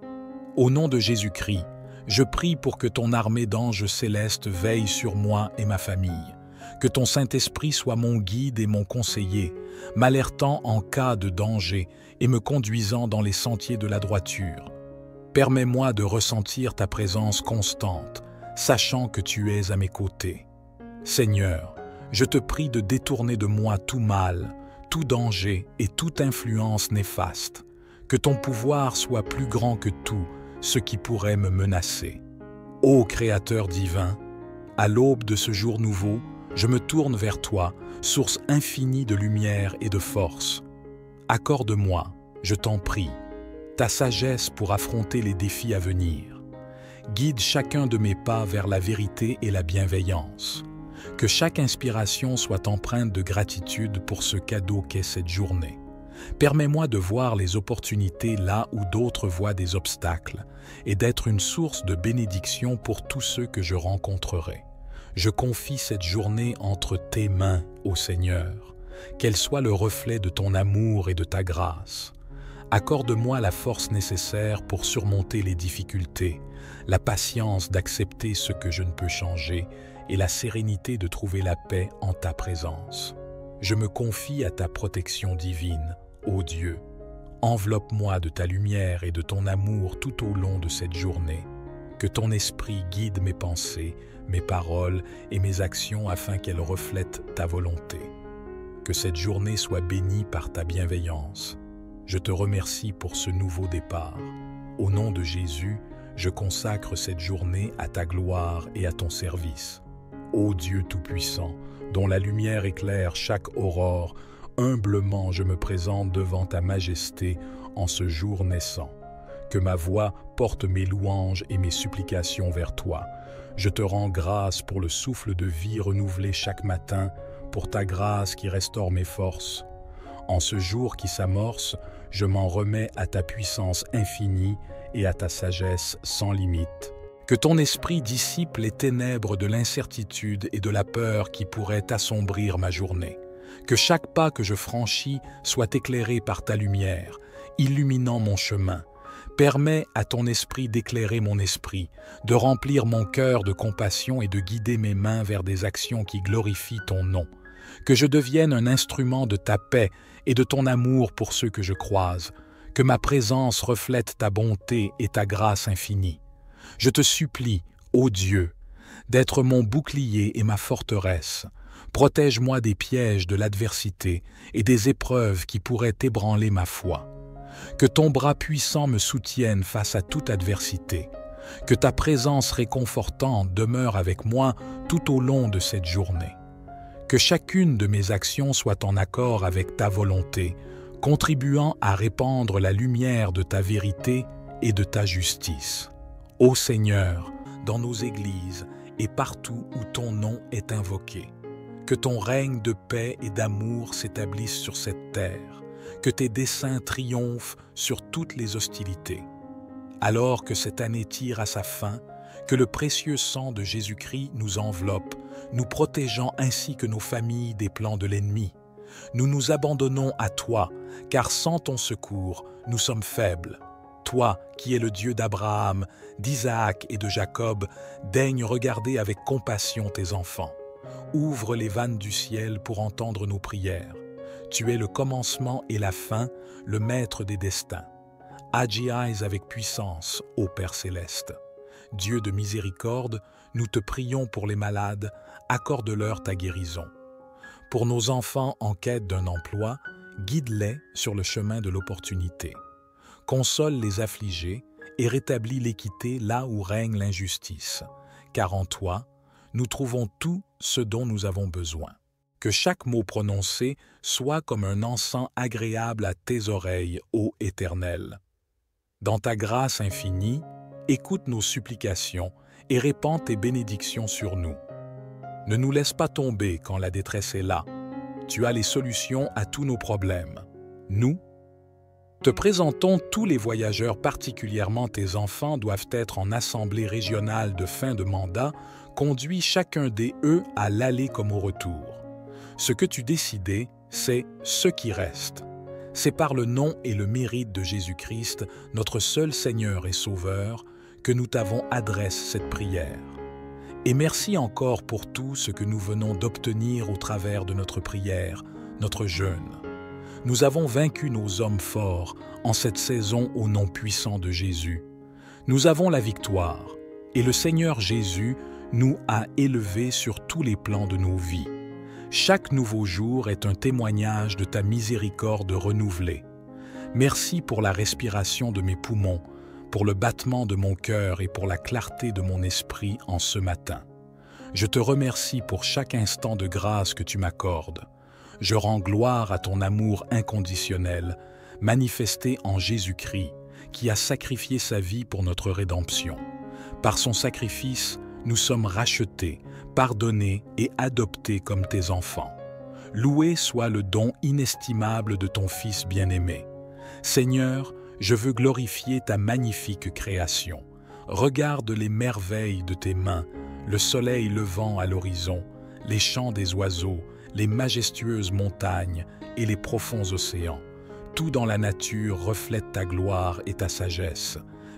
Au nom de Jésus-Christ, je prie pour que ton armée d'anges célestes veille sur moi et ma famille. Que ton Saint-Esprit soit mon guide et mon conseiller, m'alertant en cas de danger et me conduisant dans les sentiers de la droiture. Permets-moi de ressentir ta présence constante, sachant que tu es à mes côtés. Seigneur, je te prie de détourner de moi tout mal, tout danger et toute influence néfaste. Que ton pouvoir soit plus grand que tout ce qui pourrait me menacer. Ô Créateur divin, à l'aube de ce jour nouveau, je me tourne vers toi, source infinie de lumière et de force. Accorde-moi, je t'en prie, ta sagesse pour affronter les défis à venir. Guide chacun de mes pas vers la vérité et la bienveillance. Que chaque inspiration soit empreinte de gratitude pour ce cadeau qu'est cette journée. Permets-moi de voir les opportunités là où d'autres voient des obstacles et d'être une source de bénédiction pour tous ceux que je rencontrerai. Je confie cette journée entre tes mains, ô Seigneur, qu'elle soit le reflet de ton amour et de ta grâce. Accorde-moi la force nécessaire pour surmonter les difficultés, la patience d'accepter ce que je ne peux changer et la sérénité de trouver la paix en ta présence. Je me confie à ta protection divine, ô Dieu. Enveloppe-moi de ta lumière et de ton amour tout au long de cette journée. Que ton esprit guide mes pensées, mes paroles et mes actions afin qu'elles reflètent ta volonté. Que cette journée soit bénie par ta bienveillance. Je te remercie pour ce nouveau départ. Au nom de Jésus, je consacre cette journée à ta gloire et à ton service. Ô Dieu Tout-Puissant, dont la lumière éclaire chaque aurore, humblement je me présente devant ta majesté en ce jour naissant. Que ma voix porte mes louanges et mes supplications vers toi. Je te rends grâce pour le souffle de vie renouvelé chaque matin, pour ta grâce qui restaure mes forces. En ce jour qui s'amorce, je m'en remets à ta puissance infinie et à ta sagesse sans limite. Que ton esprit dissipe les ténèbres de l'incertitude et de la peur qui pourraient assombrir ma journée. Que chaque pas que je franchis soit éclairé par ta lumière, illuminant mon chemin. Permets à ton esprit d'éclairer mon esprit, de remplir mon cœur de compassion et de guider mes mains vers des actions qui glorifient ton nom. Que je devienne un instrument de ta paix et de ton amour pour ceux que je croise. Que ma présence reflète ta bonté et ta grâce infinie. Je te supplie, ô Dieu, d'être mon bouclier et ma forteresse. Protège-moi des pièges de l'adversité et des épreuves qui pourraient ébranler ma foi. Que ton bras puissant me soutienne face à toute adversité. Que ta présence réconfortante demeure avec moi tout au long de cette journée. Que chacune de mes actions soit en accord avec ta volonté, contribuant à répandre la lumière de ta vérité et de ta justice. Ô Seigneur, dans nos églises et partout où ton nom est invoqué, que ton règne de paix et d'amour s'établisse sur cette terre, que tes desseins triomphent sur toutes les hostilités. Alors que cette année tire à sa fin, que le précieux sang de Jésus-Christ nous enveloppe, nous protégeant ainsi que nos familles des plans de l'ennemi. Nous nous abandonnons à toi, car sans ton secours, nous sommes faibles. Toi, qui es le Dieu d'Abraham, d'Isaac et de Jacob, daigne regarder avec compassion tes enfants. Ouvre les vannes du ciel pour entendre nos prières. Tu es le commencement et la fin, le maître des destins. Agis avec puissance, ô Père céleste. Dieu de miséricorde, nous te prions pour les malades, accorde-leur ta guérison. Pour nos enfants en quête d'un emploi, guide-les sur le chemin de l'opportunité. Console les affligés et rétablis l'équité là où règne l'injustice, car en toi, nous trouvons tout ce dont nous avons besoin. Que chaque mot prononcé soit comme un encens agréable à tes oreilles, ô Éternel. Dans ta grâce infinie, écoute nos supplications et répands tes bénédictions sur nous. Ne nous laisse pas tomber quand la détresse est là. Tu as les solutions à tous nos problèmes. Nous, te présentons tous les voyageurs, particulièrement tes enfants, doivent être en assemblée régionale de fin de mandat, conduits chacun d'eux à l'aller comme au retour. Ce que tu décidais, c'est ce qui reste. C'est par le nom et le mérite de Jésus-Christ, notre seul Seigneur et Sauveur, que nous t'avons adressé cette prière. Et merci encore pour tout ce que nous venons d'obtenir au travers de notre prière, notre jeûne. Nous avons vaincu nos hommes forts en cette saison au nom puissant de Jésus. Nous avons la victoire, et le Seigneur Jésus nous a élevés sur tous les plans de nos vies. Chaque nouveau jour est un témoignage de ta miséricorde renouvelée. Merci pour la respiration de mes poumons, pour le battement de mon cœur et pour la clarté de mon esprit en ce matin. Je te remercie pour chaque instant de grâce que tu m'accordes. Je rends gloire à ton amour inconditionnel, manifesté en Jésus-Christ, qui a sacrifié sa vie pour notre rédemption. Par son sacrifice, nous sommes rachetés, pardonnés et adoptés comme tes enfants. Loué soit le don inestimable de ton Fils bien-aimé. Seigneur, je veux glorifier ta magnifique création. Regarde les merveilles de tes mains, le soleil levant à l'horizon, les chants des oiseaux, les majestueuses montagnes et les profonds océans. Tout dans la nature reflète ta gloire et ta sagesse.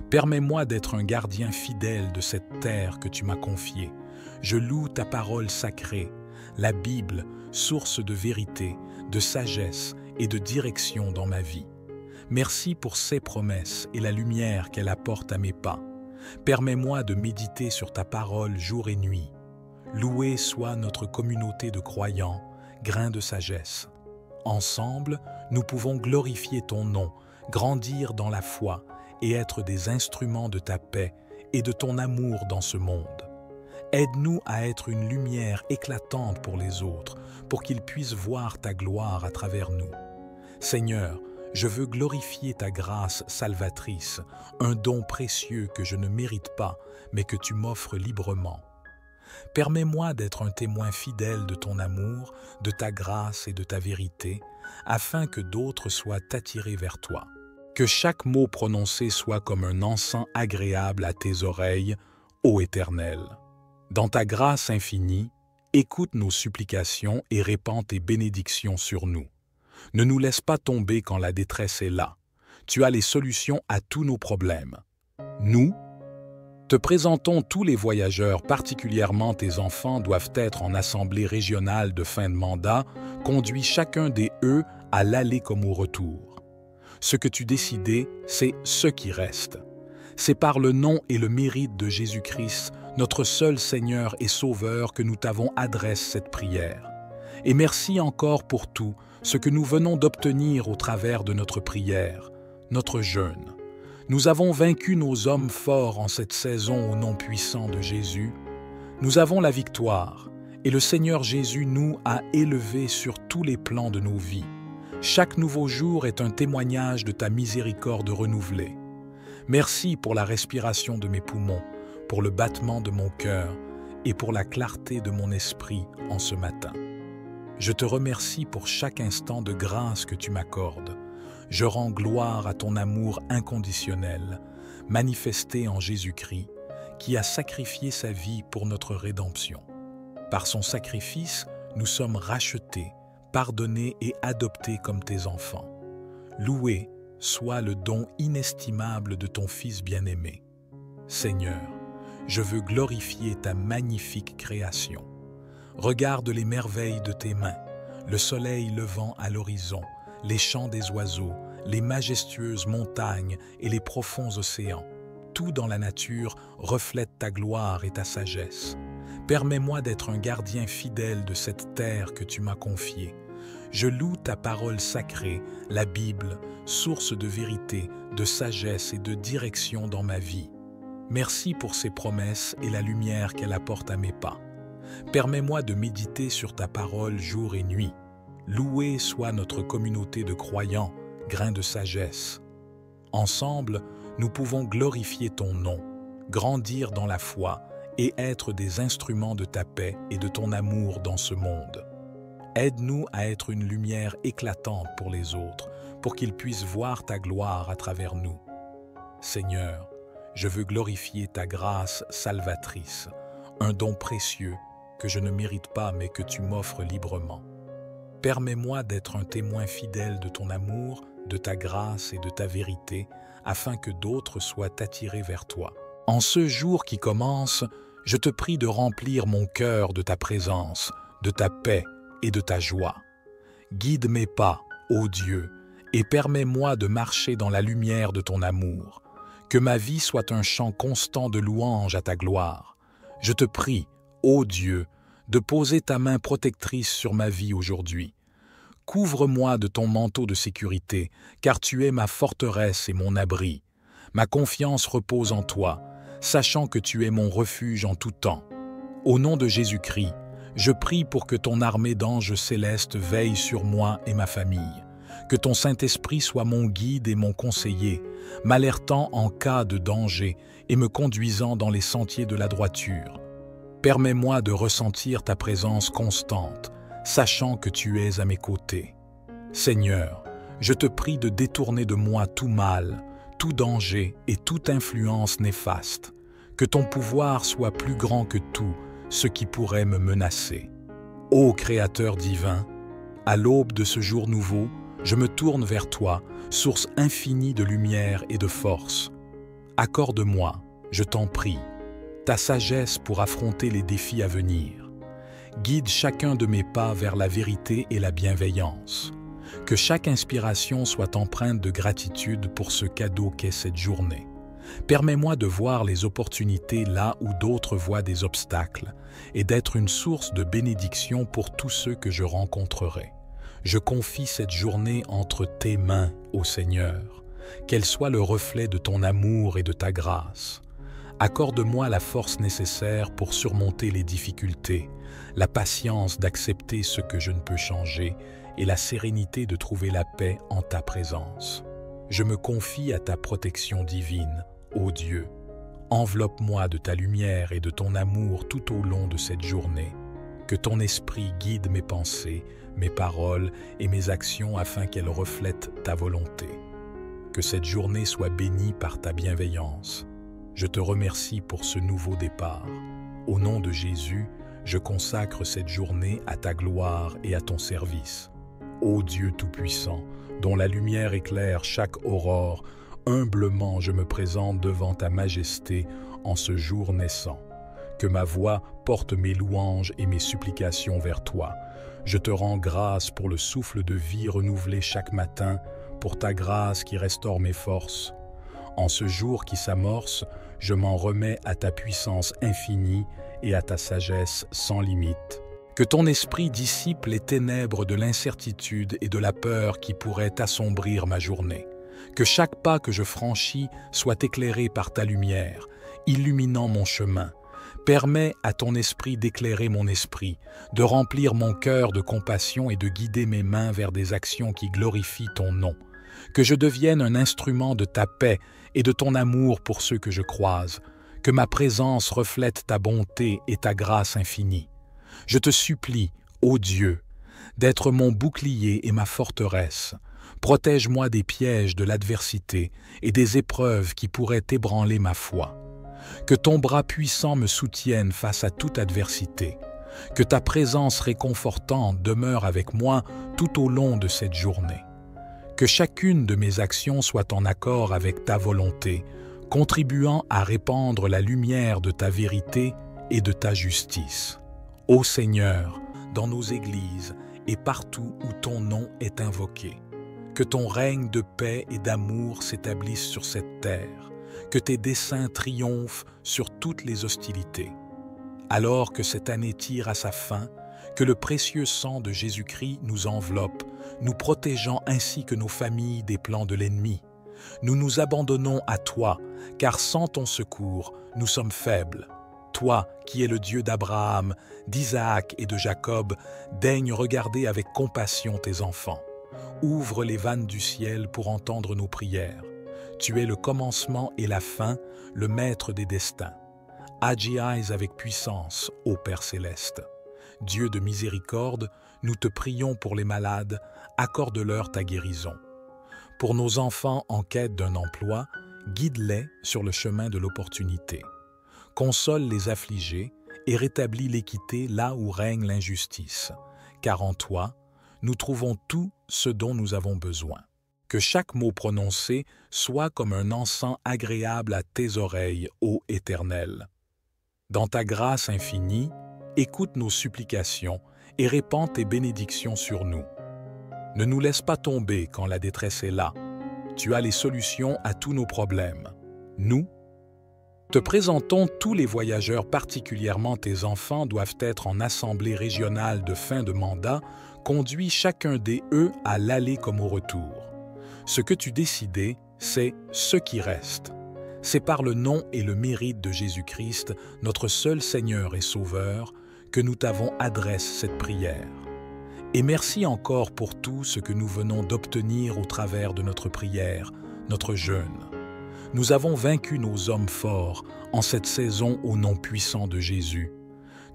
Permets-moi d'être un gardien fidèle de cette terre que tu m'as confiée. Je loue ta parole sacrée, la Bible, source de vérité, de sagesse et de direction dans ma vie. Merci pour ses promesses et la lumière qu'elle apporte à mes pas. Permets-moi de méditer sur ta parole jour et nuit. Louée soit notre communauté de croyants, grains de sagesse. Ensemble, nous pouvons glorifier ton nom, grandir dans la foi et être des instruments de ta paix et de ton amour dans ce monde. Aide-nous à être une lumière éclatante pour les autres, pour qu'ils puissent voir ta gloire à travers nous. Seigneur, je veux glorifier ta grâce salvatrice, un don précieux que je ne mérite pas, mais que tu m'offres librement. Permets-moi d'être un témoin fidèle de ton amour, de ta grâce et de ta vérité, afin que d'autres soient attirés vers toi. Que chaque mot prononcé soit comme un encens agréable à tes oreilles, ô Éternel. Dans ta grâce infinie, écoute nos supplications et répands tes bénédictions sur nous. Ne nous laisse pas tomber quand la détresse est là. Tu as les solutions à tous nos problèmes. Nous, te présentons tous les voyageurs, particulièrement tes enfants, doivent être en assemblée régionale de fin de mandat, conduis chacun des eux à l'aller comme au retour. Ce que tu décidais, c'est ce qui reste. C'est par le nom et le mérite de Jésus-Christ, notre seul Seigneur et Sauveur, que nous t'avons adressé cette prière. Et merci encore pour tout ce que nous venons d'obtenir au travers de notre prière, notre jeûne. Nous avons vaincu nos hommes forts en cette saison au nom puissant de Jésus. Nous avons la victoire et le Seigneur Jésus nous a élevés sur tous les plans de nos vies. Chaque nouveau jour est un témoignage de ta miséricorde renouvelée. Merci pour la respiration de mes poumons, pour le battement de mon cœur et pour la clarté de mon esprit en ce matin. Je te remercie pour chaque instant de grâce que tu m'accordes. Je rends gloire à ton amour inconditionnel, manifesté en Jésus-Christ, qui a sacrifié sa vie pour notre rédemption. Par son sacrifice, nous sommes rachetés, pardonnés et adoptés comme tes enfants. Loué soit le don inestimable de ton Fils bien-aimé. Seigneur, je veux glorifier ta magnifique création. Regarde les merveilles de tes mains, le soleil levant à l'horizon, les chants des oiseaux, les majestueuses montagnes et les profonds océans. Tout dans la nature reflète ta gloire et ta sagesse. Permets-moi d'être un gardien fidèle de cette terre que tu m'as confiée. Je loue ta parole sacrée, la Bible, source de vérité, de sagesse et de direction dans ma vie. Merci pour ses promesses et la lumière qu'elle apporte à mes pas. Permets-moi de méditer sur ta parole jour et nuit. Louée soit notre communauté de croyants, grains de sagesse. Ensemble, nous pouvons glorifier ton nom, grandir dans la foi et être des instruments de ta paix et de ton amour dans ce monde. Aide-nous à être une lumière éclatante pour les autres, pour qu'ils puissent voir ta gloire à travers nous. Seigneur, je veux glorifier ta grâce salvatrice, un don précieux que je ne mérite pas mais que tu m'offres librement. Permets-moi d'être un témoin fidèle de ton amour, de ta grâce et de ta vérité, afin que d'autres soient attirés vers toi. En ce jour qui commence, je te prie de remplir mon cœur de ta présence, de ta paix et de ta joie. Guide mes pas, ô Dieu, et permets-moi de marcher dans la lumière de ton amour. Que ma vie soit un chant constant de louange à ta gloire. Je te prie, ô Dieu, de poser ta main protectrice sur ma vie aujourd'hui. Couvre-moi de ton manteau de sécurité, car tu es ma forteresse et mon abri. Ma confiance repose en toi, sachant que tu es mon refuge en tout temps. Au nom de Jésus-Christ, je prie pour que ton armée d'anges célestes veille sur moi et ma famille. Que ton Saint-Esprit soit mon guide et mon conseiller, m'alertant en cas de danger et me conduisant dans les sentiers de la droiture. Permets-moi de ressentir ta présence constante, sachant que tu es à mes côtés. Seigneur, je te prie de détourner de moi tout mal, tout danger et toute influence néfaste. Que ton pouvoir soit plus grand que tout ce qui pourrait me menacer. Ô Créateur divin, à l'aube de ce jour nouveau, je me tourne vers toi, source infinie de lumière et de force. Accorde-moi, je t'en prie, ta sagesse pour affronter les défis à venir. Guide chacun de mes pas vers la vérité et la bienveillance. Que chaque inspiration soit empreinte de gratitude pour ce cadeau qu'est cette journée. Permets-moi de voir les opportunités là où d'autres voient des obstacles et d'être une source de bénédiction pour tous ceux que je rencontrerai. Je confie cette journée entre tes mains, ô Seigneur, qu'elle soit le reflet de ton amour et de ta grâce. Accorde-moi la force nécessaire pour surmonter les difficultés, la patience d'accepter ce que je ne peux changer et la sérénité de trouver la paix en ta présence. Je me confie à ta protection divine, ô Dieu. Enveloppe-moi de ta lumière et de ton amour tout au long de cette journée. Que ton esprit guide mes pensées, mes paroles et mes actions afin qu'elles reflètent ta volonté. Que cette journée soit bénie par ta bienveillance. Je te remercie pour ce nouveau départ. Au nom de Jésus, je consacre cette journée à ta gloire et à ton service. Ô Dieu Tout-Puissant, dont la lumière éclaire chaque aurore, humblement je me présente devant ta majesté en ce jour naissant. Que ma voix porte mes louanges et mes supplications vers toi. Je te rends grâce pour le souffle de vie renouvelé chaque matin, pour ta grâce qui restaure mes forces. En ce jour qui s'amorce, je m'en remets à ta puissance infinie et à ta sagesse sans limite. Que ton esprit dissipe les ténèbres de l'incertitude et de la peur qui pourraient assombrir ma journée. Que chaque pas que je franchis soit éclairé par ta lumière, illuminant mon chemin. Permets à ton esprit d'éclairer mon esprit, de remplir mon cœur de compassion et de guider mes mains vers des actions qui glorifient ton nom. Que je devienne un instrument de ta paix et de ton amour pour ceux que je croise. Que ma présence reflète ta bonté et ta grâce infinie. Je te supplie, ô Dieu, d'être mon bouclier et ma forteresse. Protège-moi des pièges de l'adversité et des épreuves qui pourraient ébranler ma foi. Que ton bras puissant me soutienne face à toute adversité. Que ta présence réconfortante demeure avec moi tout au long de cette journée. Que chacune de mes actions soit en accord avec ta volonté, contribuant à répandre la lumière de ta vérité et de ta justice. Ô Seigneur, dans nos églises et partout où ton nom est invoqué, que ton règne de paix et d'amour s'établisse sur cette terre, que tes desseins triomphent sur toutes les hostilités. Alors que cette année tire à sa fin, que le précieux sang de Jésus-Christ nous enveloppe, nous protégeant ainsi que nos familles des plans de l'ennemi. Nous nous abandonnons à toi, car sans ton secours, nous sommes faibles. Toi, qui es le Dieu d'Abraham, d'Isaac et de Jacob, daigne regarder avec compassion tes enfants. Ouvre les vannes du ciel pour entendre nos prières. Tu es le commencement et la fin, le maître des destins. Agis avec puissance, ô Père céleste. Dieu de miséricorde, nous te prions pour les malades, accorde-leur ta guérison. Pour nos enfants en quête d'un emploi, guide-les sur le chemin de l'opportunité. Console les affligés et rétablis l'équité là où règne l'injustice, car en toi, nous trouvons tout ce dont nous avons besoin. Que chaque mot prononcé soit comme un encens agréable à tes oreilles, ô Éternel. Dans ta grâce infinie, écoute nos supplications et répands tes bénédictions sur nous. Ne nous laisse pas tomber quand la détresse est là. Tu as les solutions à tous nos problèmes. Nous, te présentons tous les voyageurs, particulièrement tes enfants, doivent être en assemblée régionale de fin de mandat, conduits chacun d'eux à l'aller comme au retour. Ce que tu décidais, c'est ce qui reste. C'est par le nom et le mérite de Jésus-Christ, notre seul Seigneur et Sauveur, que nous t'avons adressé cette prière. Et merci encore pour tout ce que nous venons d'obtenir au travers de notre prière, notre jeûne. Nous avons vaincu nos hommes forts en cette saison au nom puissant de Jésus.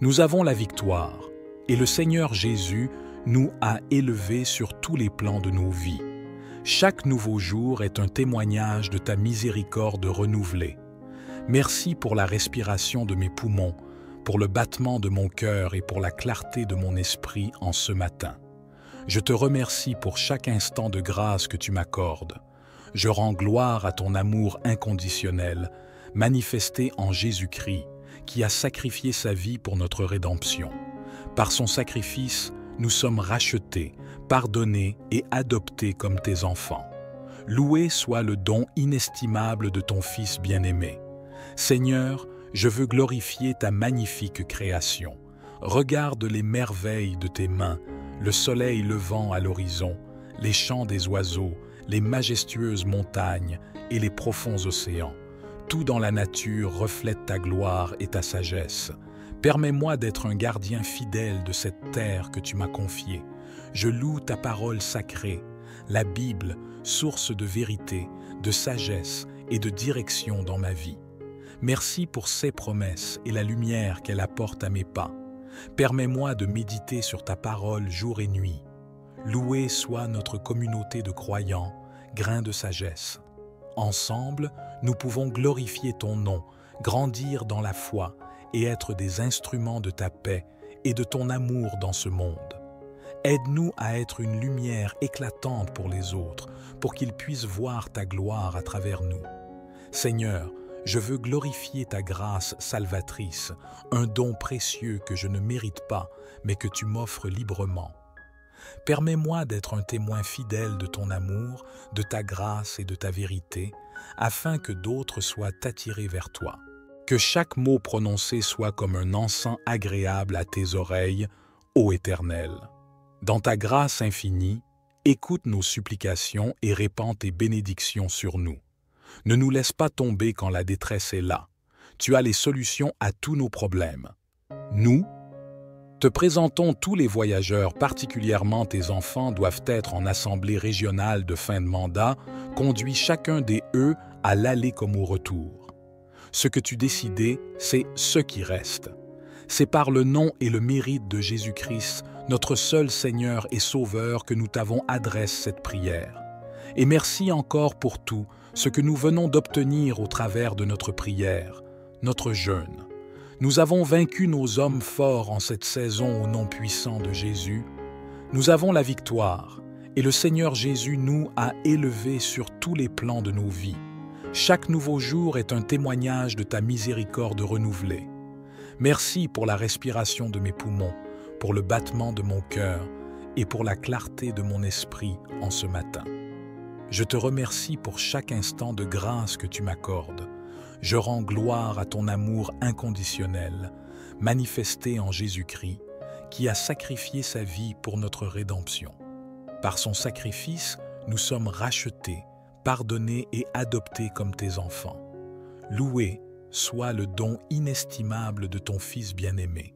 Nous avons la victoire, et le Seigneur Jésus nous a élevés sur tous les plans de nos vies. Chaque nouveau jour est un témoignage de ta miséricorde renouvelée. Merci pour la respiration de mes poumons, pour le battement de mon cœur et pour la clarté de mon esprit en ce matin. Je te remercie pour chaque instant de grâce que tu m'accordes. Je rends gloire à ton amour inconditionnel, manifesté en Jésus-Christ, qui a sacrifié sa vie pour notre rédemption. Par son sacrifice, nous sommes rachetés, pardonnés et adoptés comme tes enfants. Loué soit le don inestimable de ton Fils bien-aimé. Seigneur, je veux glorifier ta magnifique création. Regarde les merveilles de tes mains, le soleil levant à l'horizon, les chants des oiseaux, les majestueuses montagnes et les profonds océans. Tout dans la nature reflète ta gloire et ta sagesse. Permets-moi d'être un gardien fidèle de cette terre que tu m'as confiée. Je loue ta parole sacrée, la Bible, source de vérité, de sagesse et de direction dans ma vie. Merci pour ses promesses et la lumière qu'elle apporte à mes pas. Permets-moi de méditer sur ta parole jour et nuit. Louée soit notre communauté de croyants, grains de sagesse. Ensemble, nous pouvons glorifier ton nom, grandir dans la foi et être des instruments de ta paix et de ton amour dans ce monde. Aide-nous à être une lumière éclatante pour les autres, pour qu'ils puissent voir ta gloire à travers nous. Seigneur, je veux glorifier ta grâce salvatrice, un don précieux que je ne mérite pas, mais que tu m'offres librement. Permets-moi d'être un témoin fidèle de ton amour, de ta grâce et de ta vérité, afin que d'autres soient attirés vers toi. Que chaque mot prononcé soit comme un encens agréable à tes oreilles, ô Éternel. Dans ta grâce infinie, écoute nos supplications et répands tes bénédictions sur nous. Ne nous laisse pas tomber quand la détresse est là. Tu as les solutions à tous nos problèmes. Nous, te présentons tous les voyageurs, particulièrement tes enfants, doivent être en assemblée régionale de fin de mandat, conduits chacun des eux à l'aller comme au retour. Ce que tu décidais, c'est ce qui reste. C'est par le nom et le mérite de Jésus-Christ, notre seul Seigneur et Sauveur, que nous t'avons adressé cette prière. Et merci encore pour tout ce que nous venons d'obtenir au travers de notre prière, notre jeûne. Nous avons vaincu nos hommes forts en cette saison au nom puissant de Jésus. Nous avons la victoire, et le Seigneur Jésus nous a élevés sur tous les plans de nos vies. Chaque nouveau jour est un témoignage de ta miséricorde renouvelée. Merci pour la respiration de mes poumons, pour le battement de mon cœur et pour la clarté de mon esprit en ce matin. Je te remercie pour chaque instant de grâce que tu m'accordes. Je rends gloire à ton amour inconditionnel, manifesté en Jésus-Christ, qui a sacrifié sa vie pour notre rédemption. Par son sacrifice, nous sommes rachetés, pardonnés et adoptés comme tes enfants. Loué soit le don inestimable de ton Fils bien-aimé.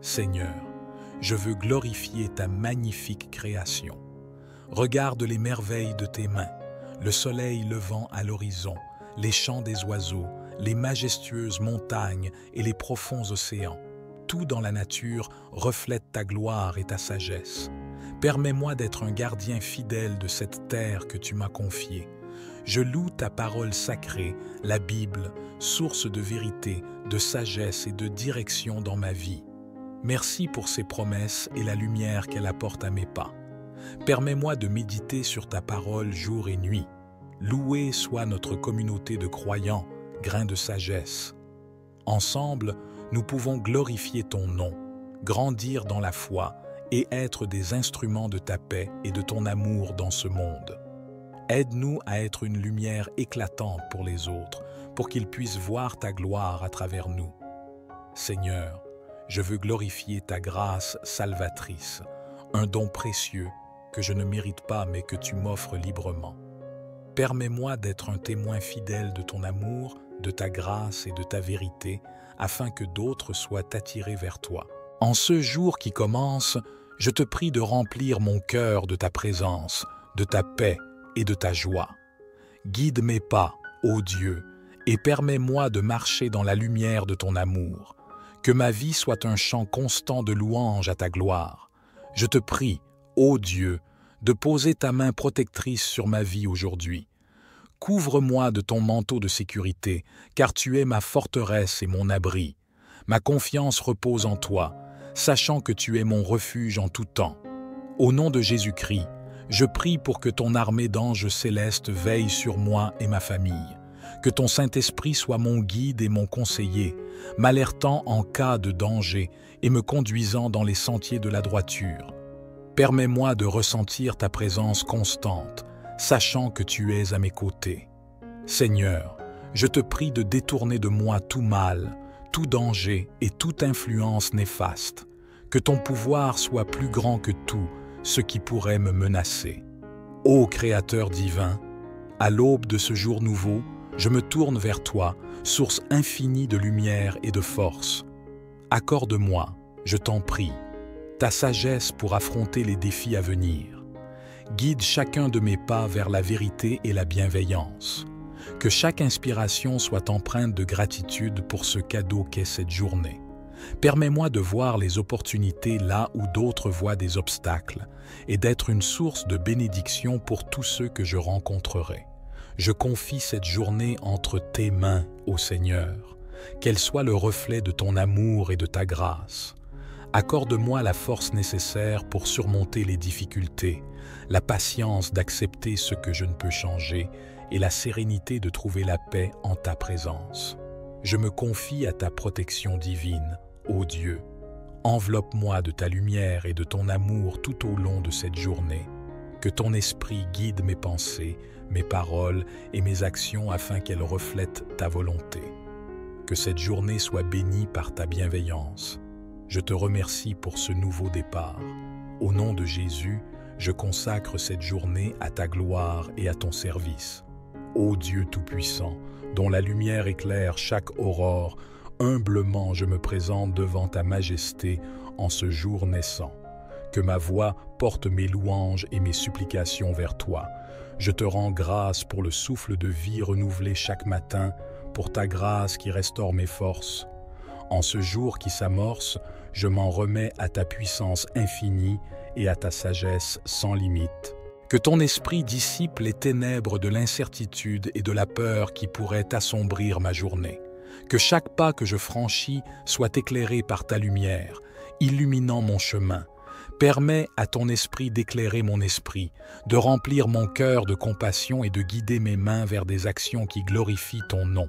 Seigneur, je veux glorifier ta magnifique création. Regarde les merveilles de tes mains, le soleil levant à l'horizon, les chants des oiseaux, les majestueuses montagnes et les profonds océans. Tout dans la nature reflète ta gloire et ta sagesse. Permets-moi d'être un gardien fidèle de cette terre que tu m'as confiée. Je loue ta parole sacrée, la Bible, source de vérité, de sagesse et de direction dans ma vie. Merci pour ses promesses et la lumière qu'elle apporte à mes pas. Permets-moi de méditer sur ta parole jour et nuit. Louée soit notre communauté de croyants, grains de sagesse. Ensemble, nous pouvons glorifier ton nom, grandir dans la foi et être des instruments de ta paix et de ton amour dans ce monde. Aide-nous à être une lumière éclatante pour les autres, pour qu'ils puissent voir ta gloire à travers nous. Seigneur, je veux glorifier ta grâce salvatrice, un don précieux que je ne mérite pas mais que tu m'offres librement. Permets-moi d'être un témoin fidèle de ton amour, de ta grâce et de ta vérité, afin que d'autres soient attirés vers toi. En ce jour qui commence, je te prie de remplir mon cœur de ta présence, de ta paix et de ta joie. Guide mes pas, ô Dieu, et permets-moi de marcher dans la lumière de ton amour. Que ma vie soit un chant constant de louange à ta gloire. Je te prie, ô Dieu, de poser ta main protectrice sur ma vie aujourd'hui. Couvre-moi de ton manteau de sécurité, car tu es ma forteresse et mon abri. Ma confiance repose en toi, sachant que tu es mon refuge en tout temps. Au nom de Jésus-Christ, je prie pour que ton armée d'anges célestes veille sur moi et ma famille. Que ton Saint-Esprit soit mon guide et mon conseiller, m'alertant en cas de danger et me conduisant dans les sentiers de la droiture. Permets-moi de ressentir ta présence constante, sachant que tu es à mes côtés. Seigneur, je te prie de détourner de moi tout mal, tout danger et toute influence néfaste. Que ton pouvoir soit plus grand que tout ce qui pourrait me menacer. Ô Créateur divin, à l'aube de ce jour nouveau, je me tourne vers toi, source infinie de lumière et de force. Accorde-moi, je t'en prie, ta sagesse pour affronter les défis à venir. Guide chacun de mes pas vers la vérité et la bienveillance. Que chaque inspiration soit empreinte de gratitude pour ce cadeau qu'est cette journée. Permets-moi de voir les opportunités là où d'autres voient des obstacles et d'être une source de bénédiction pour tous ceux que je rencontrerai. Je confie cette journée entre tes mains, ô Seigneur, qu'elle soit le reflet de ton amour et de ta grâce. Accorde-moi la force nécessaire pour surmonter les difficultés, la patience d'accepter ce que je ne peux changer et la sérénité de trouver la paix en ta présence. Je me confie à ta protection divine, ô Dieu. Enveloppe-moi de ta lumière et de ton amour tout au long de cette journée. Que ton esprit guide mes pensées, mes paroles et mes actions afin qu'elles reflètent ta volonté. Que cette journée soit bénie par ta bienveillance. Je te remercie pour ce nouveau départ. Au nom de Jésus, je consacre cette journée à ta gloire et à ton service. Ô Dieu Tout-Puissant, dont la lumière éclaire chaque aurore, humblement je me présente devant ta majesté en ce jour naissant. Que ma voix porte mes louanges et mes supplications vers toi. Je te rends grâce pour le souffle de vie renouvelé chaque matin, pour ta grâce qui restaure mes forces. En ce jour qui s'amorce, je m'en remets à ta puissance infinie et à ta sagesse sans limite. Que ton esprit dissipe les ténèbres de l'incertitude et de la peur qui pourraient assombrir ma journée. Que chaque pas que je franchis soit éclairé par ta lumière, illuminant mon chemin. Permets à ton esprit d'éclairer mon esprit, de remplir mon cœur de compassion et de guider mes mains vers des actions qui glorifient ton nom.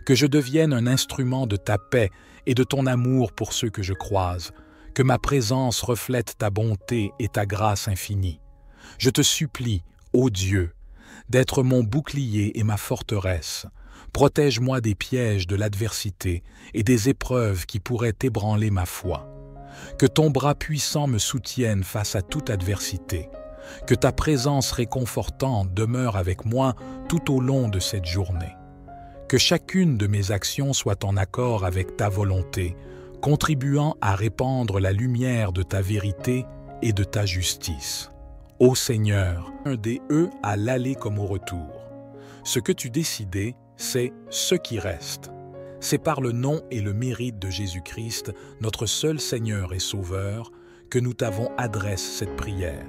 Que je devienne un instrument de ta paix et de ton amour pour ceux que je croise. Que ma présence reflète ta bonté et ta grâce infinie. Je te supplie, ô Dieu, d'être mon bouclier et ma forteresse. Protège-moi des pièges de l'adversité et des épreuves qui pourraient ébranler ma foi. Que ton bras puissant me soutienne face à toute adversité. Que ta présence réconfortante demeure avec moi tout au long de cette journée. Que chacune de mes actions soit en accord avec ta volonté, contribuant à répandre la lumière de ta vérité et de ta justice. Ô Seigneur, un des à l'aller comme au retour. Ce que tu décidais, c'est ce qui reste. C'est par le nom et le mérite de Jésus-Christ, notre seul Seigneur et Sauveur, que nous t'avons adressé cette prière.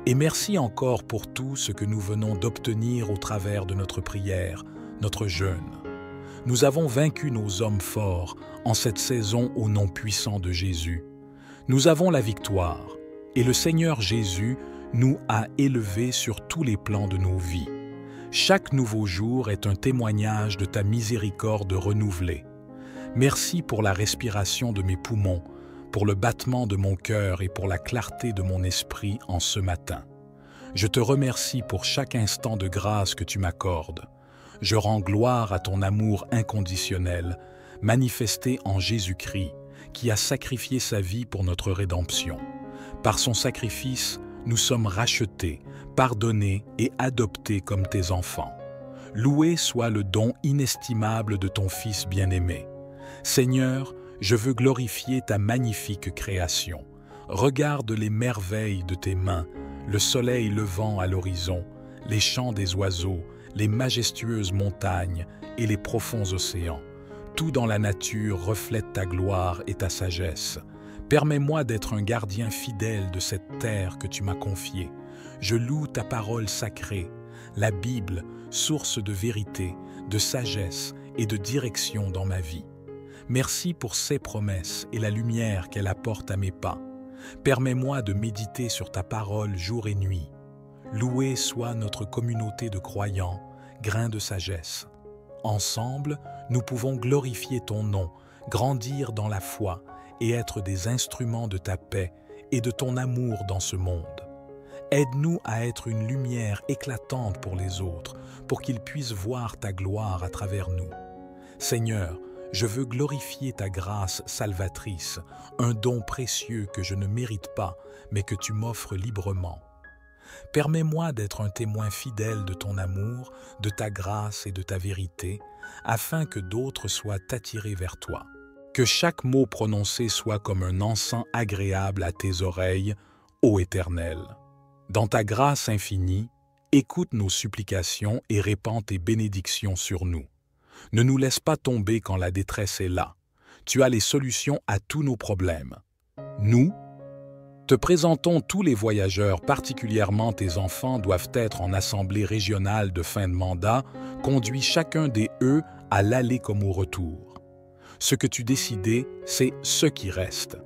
Et merci encore pour tout ce que nous venons d'obtenir au travers de notre prière, notre jeûne. Nous avons vaincu nos hommes forts en cette saison au nom puissant de Jésus. Nous avons la victoire, et le Seigneur Jésus nous a élevés sur tous les plans de nos vies. Chaque nouveau jour est un témoignage de ta miséricorde renouvelée. Merci pour la respiration de mes poumons, pour le battement de mon cœur et pour la clarté de mon esprit en ce matin. Je te remercie pour chaque instant de grâce que tu m'accordes. Je rends gloire à ton amour inconditionnel, manifesté en Jésus-Christ, qui a sacrifié sa vie pour notre rédemption. Par son sacrifice, nous sommes rachetés, pardonnés et adoptés comme tes enfants. Loué soit le don inestimable de ton Fils bien-aimé. Seigneur, je veux glorifier ta magnifique création. Regarde les merveilles de tes mains, le soleil levant à l'horizon, les chants des oiseaux, les majestueuses montagnes et les profonds océans. Tout dans la nature reflète ta gloire et ta sagesse. Permets-moi d'être un gardien fidèle de cette terre que tu m'as confiée. Je loue ta parole sacrée, la Bible, source de vérité, de sagesse et de direction dans ma vie. Merci pour ses promesses et la lumière qu'elle apporte à mes pas. Permets-moi de méditer sur ta parole jour et nuit. Louée soit notre communauté de croyants, grains de sagesse. Ensemble, nous pouvons glorifier ton nom, grandir dans la foi et être des instruments de ta paix et de ton amour dans ce monde. Aide-nous à être une lumière éclatante pour les autres, pour qu'ils puissent voir ta gloire à travers nous. Seigneur, je veux glorifier ta grâce salvatrice, un don précieux que je ne mérite pas, mais que tu m'offres librement. Permets-moi d'être un témoin fidèle de ton amour, de ta grâce et de ta vérité, afin que d'autres soient attirés vers toi. Que chaque mot prononcé soit comme un encens agréable à tes oreilles, ô Éternel. Dans ta grâce infinie, écoute nos supplications et répands tes bénédictions sur nous. Ne nous laisse pas tomber quand la détresse est là. Tu as les solutions à tous nos problèmes. Nous, te présentons tous les voyageurs, particulièrement tes enfants, doivent être en assemblée régionale de fin de mandat, conduis chacun des eux à l'aller comme au retour. Ce que tu décidais, c'est ce qui reste.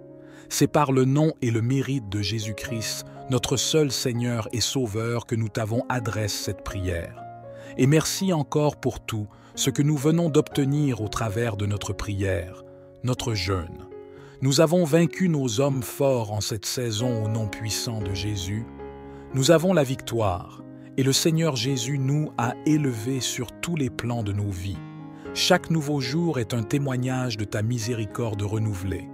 C'est par le nom et le mérite de Jésus-Christ, notre seul Seigneur et Sauveur, que nous t'avons adressé cette prière. Et merci encore pour tout ce que nous venons d'obtenir au travers de notre prière, notre jeûne. Nous avons vaincu nos hommes forts en cette saison au nom puissant de Jésus. Nous avons la victoire, et le Seigneur Jésus nous a élevés sur tous les plans de nos vies. Chaque nouveau jour est un témoignage de ta miséricorde renouvelée.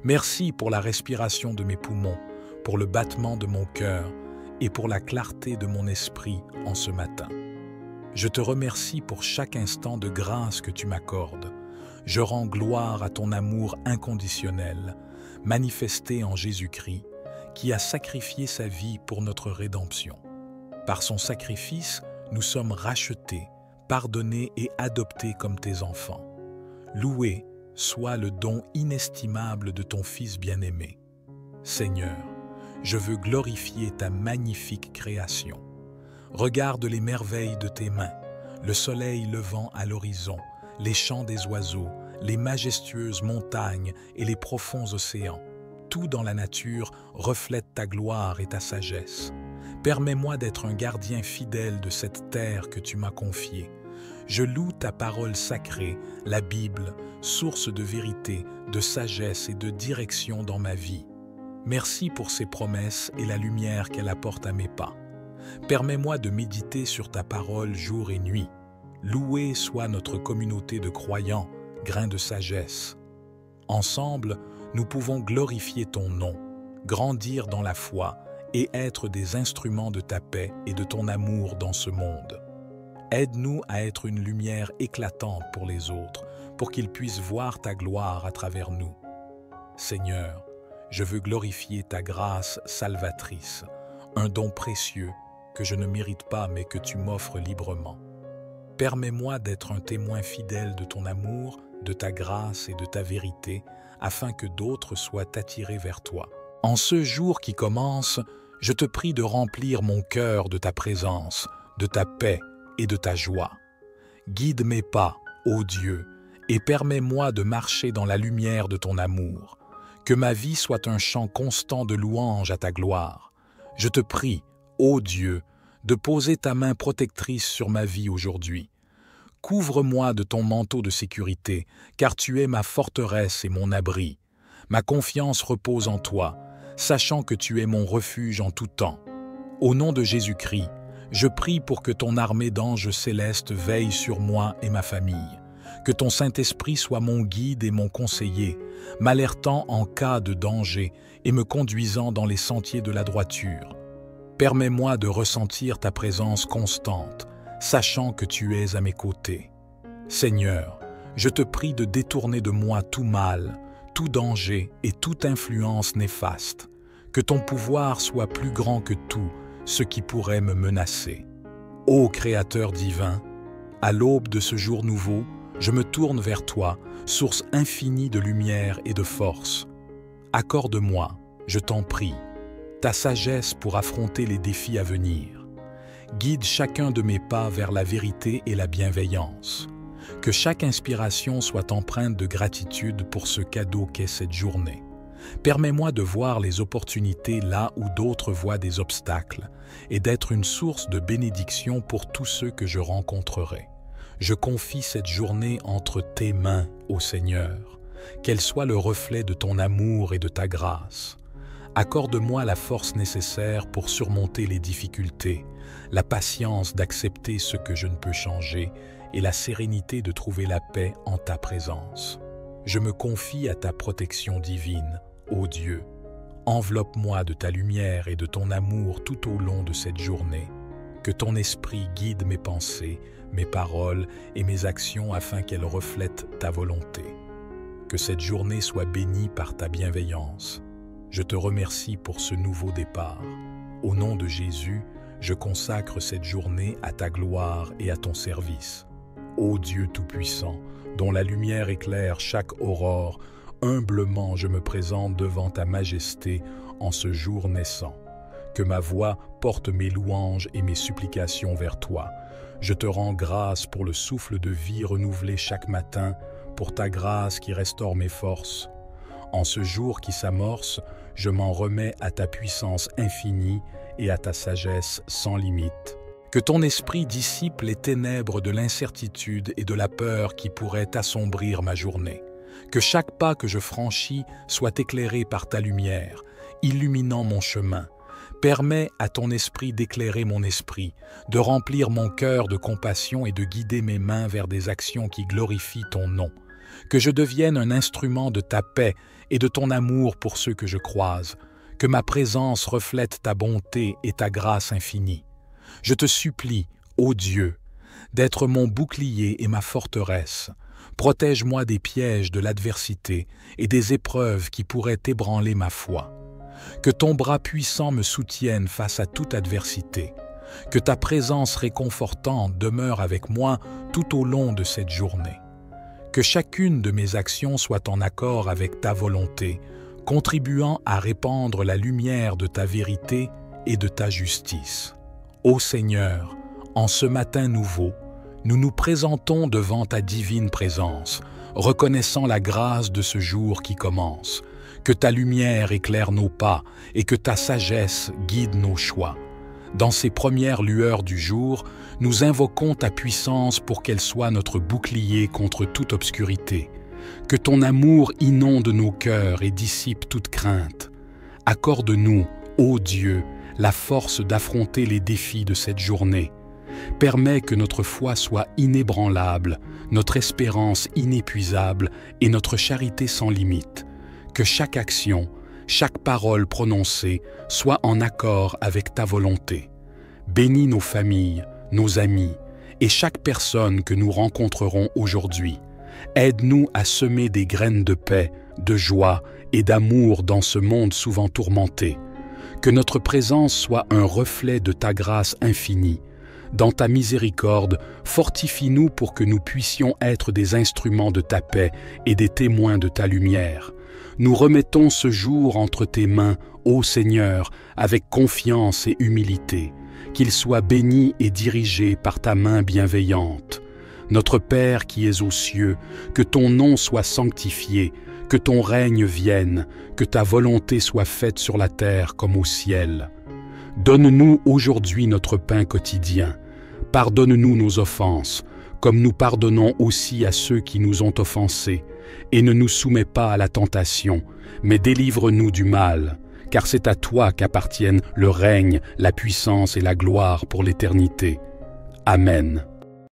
Merci pour la respiration de mes poumons, pour le battement de mon cœur et pour la clarté de mon esprit en ce matin. Je te remercie pour chaque instant de grâce que tu m'accordes. Je rends gloire à ton amour inconditionnel, manifesté en Jésus-Christ, qui a sacrifié sa vie pour notre rédemption. Par son sacrifice, nous sommes rachetés, pardonnés et adoptés comme tes enfants. Loué soit le don inestimable de ton Fils bien-aimé. Seigneur, je veux glorifier ta magnifique création. Regarde les merveilles de tes mains, le soleil levant à l'horizon, les chants des oiseaux, les majestueuses montagnes et les profonds océans. Tout dans la nature reflète ta gloire et ta sagesse. Permets-moi d'être un gardien fidèle de cette terre que tu m'as confiée. Je loue ta parole sacrée, la Bible, source de vérité, de sagesse et de direction dans ma vie. Merci pour ses promesses et la lumière qu'elle apporte à mes pas. Permets-moi de méditer sur ta parole jour et nuit. Louée soit notre communauté de croyants, grains de sagesse. Ensemble, nous pouvons glorifier ton nom, grandir dans la foi et être des instruments de ta paix et de ton amour dans ce monde. Aide-nous à être une lumière éclatante pour les autres, pour qu'ils puissent voir ta gloire à travers nous. Seigneur, je veux glorifier ta grâce salvatrice, un don précieux que je ne mérite pas mais que tu m'offres librement. Permets-moi d'être un témoin fidèle de ton amour, de ta grâce et de ta vérité, afin que d'autres soient attirés vers toi. En ce jour qui commence, je te prie de remplir mon cœur de ta présence, de ta paix et de ta joie. Guide mes pas, ô Dieu, et permets-moi de marcher dans la lumière de ton amour. Que ma vie soit un chant constant de louange à ta gloire. Je te prie, ô Dieu, de poser ta main protectrice sur ma vie aujourd'hui. Couvre-moi de ton manteau de sécurité, car tu es ma forteresse et mon abri. Ma confiance repose en toi, sachant que tu es mon refuge en tout temps. Au nom de Jésus-Christ, je prie pour que ton armée d'anges célestes veille sur moi et ma famille. Que ton Saint-Esprit soit mon guide et mon conseiller, m'alertant en cas de danger et me conduisant dans les sentiers de la droiture. Permets-moi de ressentir ta présence constante, sachant que tu es à mes côtés. Seigneur, je te prie de détourner de moi tout mal, tout danger et toute influence néfaste. Que ton pouvoir soit plus grand que tout ce qui pourrait me menacer. Ô Créateur divin, à l'aube de ce jour nouveau, je me tourne vers toi, source infinie de lumière et de force. Accorde-moi, je t'en prie, ta sagesse pour affronter les défis à venir. Guide chacun de mes pas vers la vérité et la bienveillance. Que chaque inspiration soit empreinte de gratitude pour ce cadeau qu'est cette journée. Permets-moi de voir les opportunités là où d'autres voient des obstacles et d'être une source de bénédiction pour tous ceux que je rencontrerai. Je confie cette journée entre tes mains, ô Seigneur, qu'elle soit le reflet de ton amour et de ta grâce. Accorde-moi la force nécessaire pour surmonter les difficultés, la patience d'accepter ce que je ne peux changer et la sérénité de trouver la paix en ta présence. Je me confie à ta protection divine, ô Dieu. Enveloppe-moi de ta lumière et de ton amour tout au long de cette journée. Que ton esprit guide mes pensées, mes paroles et mes actions afin qu'elles reflètent ta volonté. Que cette journée soit bénie par ta bienveillance. Je te remercie pour ce nouveau départ. Au nom de Jésus, je consacre cette journée à ta gloire et à ton service. Ô Dieu Tout-Puissant, dont la lumière éclaire chaque aurore, humblement je me présente devant ta majesté en ce jour naissant. Que ma voix porte mes louanges et mes supplications vers toi. Je te rends grâce pour le souffle de vie renouvelé chaque matin, pour ta grâce qui restaure mes forces. En ce jour qui s'amorce, je m'en remets à ta puissance infinie et à ta sagesse sans limite. Que ton esprit dissipe les ténèbres de l'incertitude et de la peur qui pourraient assombrir ma journée. Que chaque pas que je franchis soit éclairé par ta lumière, illuminant mon chemin. Permets à ton esprit d'éclairer mon esprit, de remplir mon cœur de compassion et de guider mes mains vers des actions qui glorifient ton nom. Que je devienne un instrument de ta paix et de ton amour pour ceux que je croise. Que ma présence reflète ta bonté et ta grâce infinie. Je te supplie, ô Dieu, d'être mon bouclier et ma forteresse. Protège-moi des pièges de l'adversité et des épreuves qui pourraient ébranler ma foi. Que ton bras puissant me soutienne face à toute adversité. Que ta présence réconfortante demeure avec moi tout au long de cette journée. Que chacune de mes actions soit en accord avec ta volonté, contribuant à répandre la lumière de ta vérité et de ta justice. Ô Seigneur, en ce matin nouveau, nous nous présentons devant ta divine présence, reconnaissant la grâce de ce jour qui commence. Que ta lumière éclaire nos pas et que ta sagesse guide nos choix. Dans ces premières lueurs du jour, nous invoquons ta puissance pour qu'elle soit notre bouclier contre toute obscurité. Que ton amour inonde nos cœurs et dissipe toute crainte. Accorde-nous, ô Dieu, la force d'affronter les défis de cette journée. Permets que notre foi soit inébranlable, notre espérance inépuisable et notre charité sans limite. Que chaque action, chaque parole prononcée soit en accord avec ta volonté. Bénis nos familles, nos amis et chaque personne que nous rencontrerons aujourd'hui. Aide-nous à semer des graines de paix, de joie et d'amour dans ce monde souvent tourmenté. Que notre présence soit un reflet de ta grâce infinie. Dans ta miséricorde, fortifie-nous pour que nous puissions être des instruments de ta paix et des témoins de ta lumière. Nous remettons ce jour entre tes mains, ô Seigneur, avec confiance et humilité. Qu'il soit béni et dirigé par ta main bienveillante. Notre Père qui es aux cieux, que ton nom soit sanctifié, que ton règne vienne, que ta volonté soit faite sur la terre comme au ciel. Donne-nous aujourd'hui notre pain quotidien. Pardonne-nous nos offenses, comme nous pardonnons aussi à ceux qui nous ont offensés. Et ne nous soumets pas à la tentation, mais délivre-nous du mal, car c'est à toi qu'appartiennent le règne, la puissance et la gloire pour l'éternité. Amen.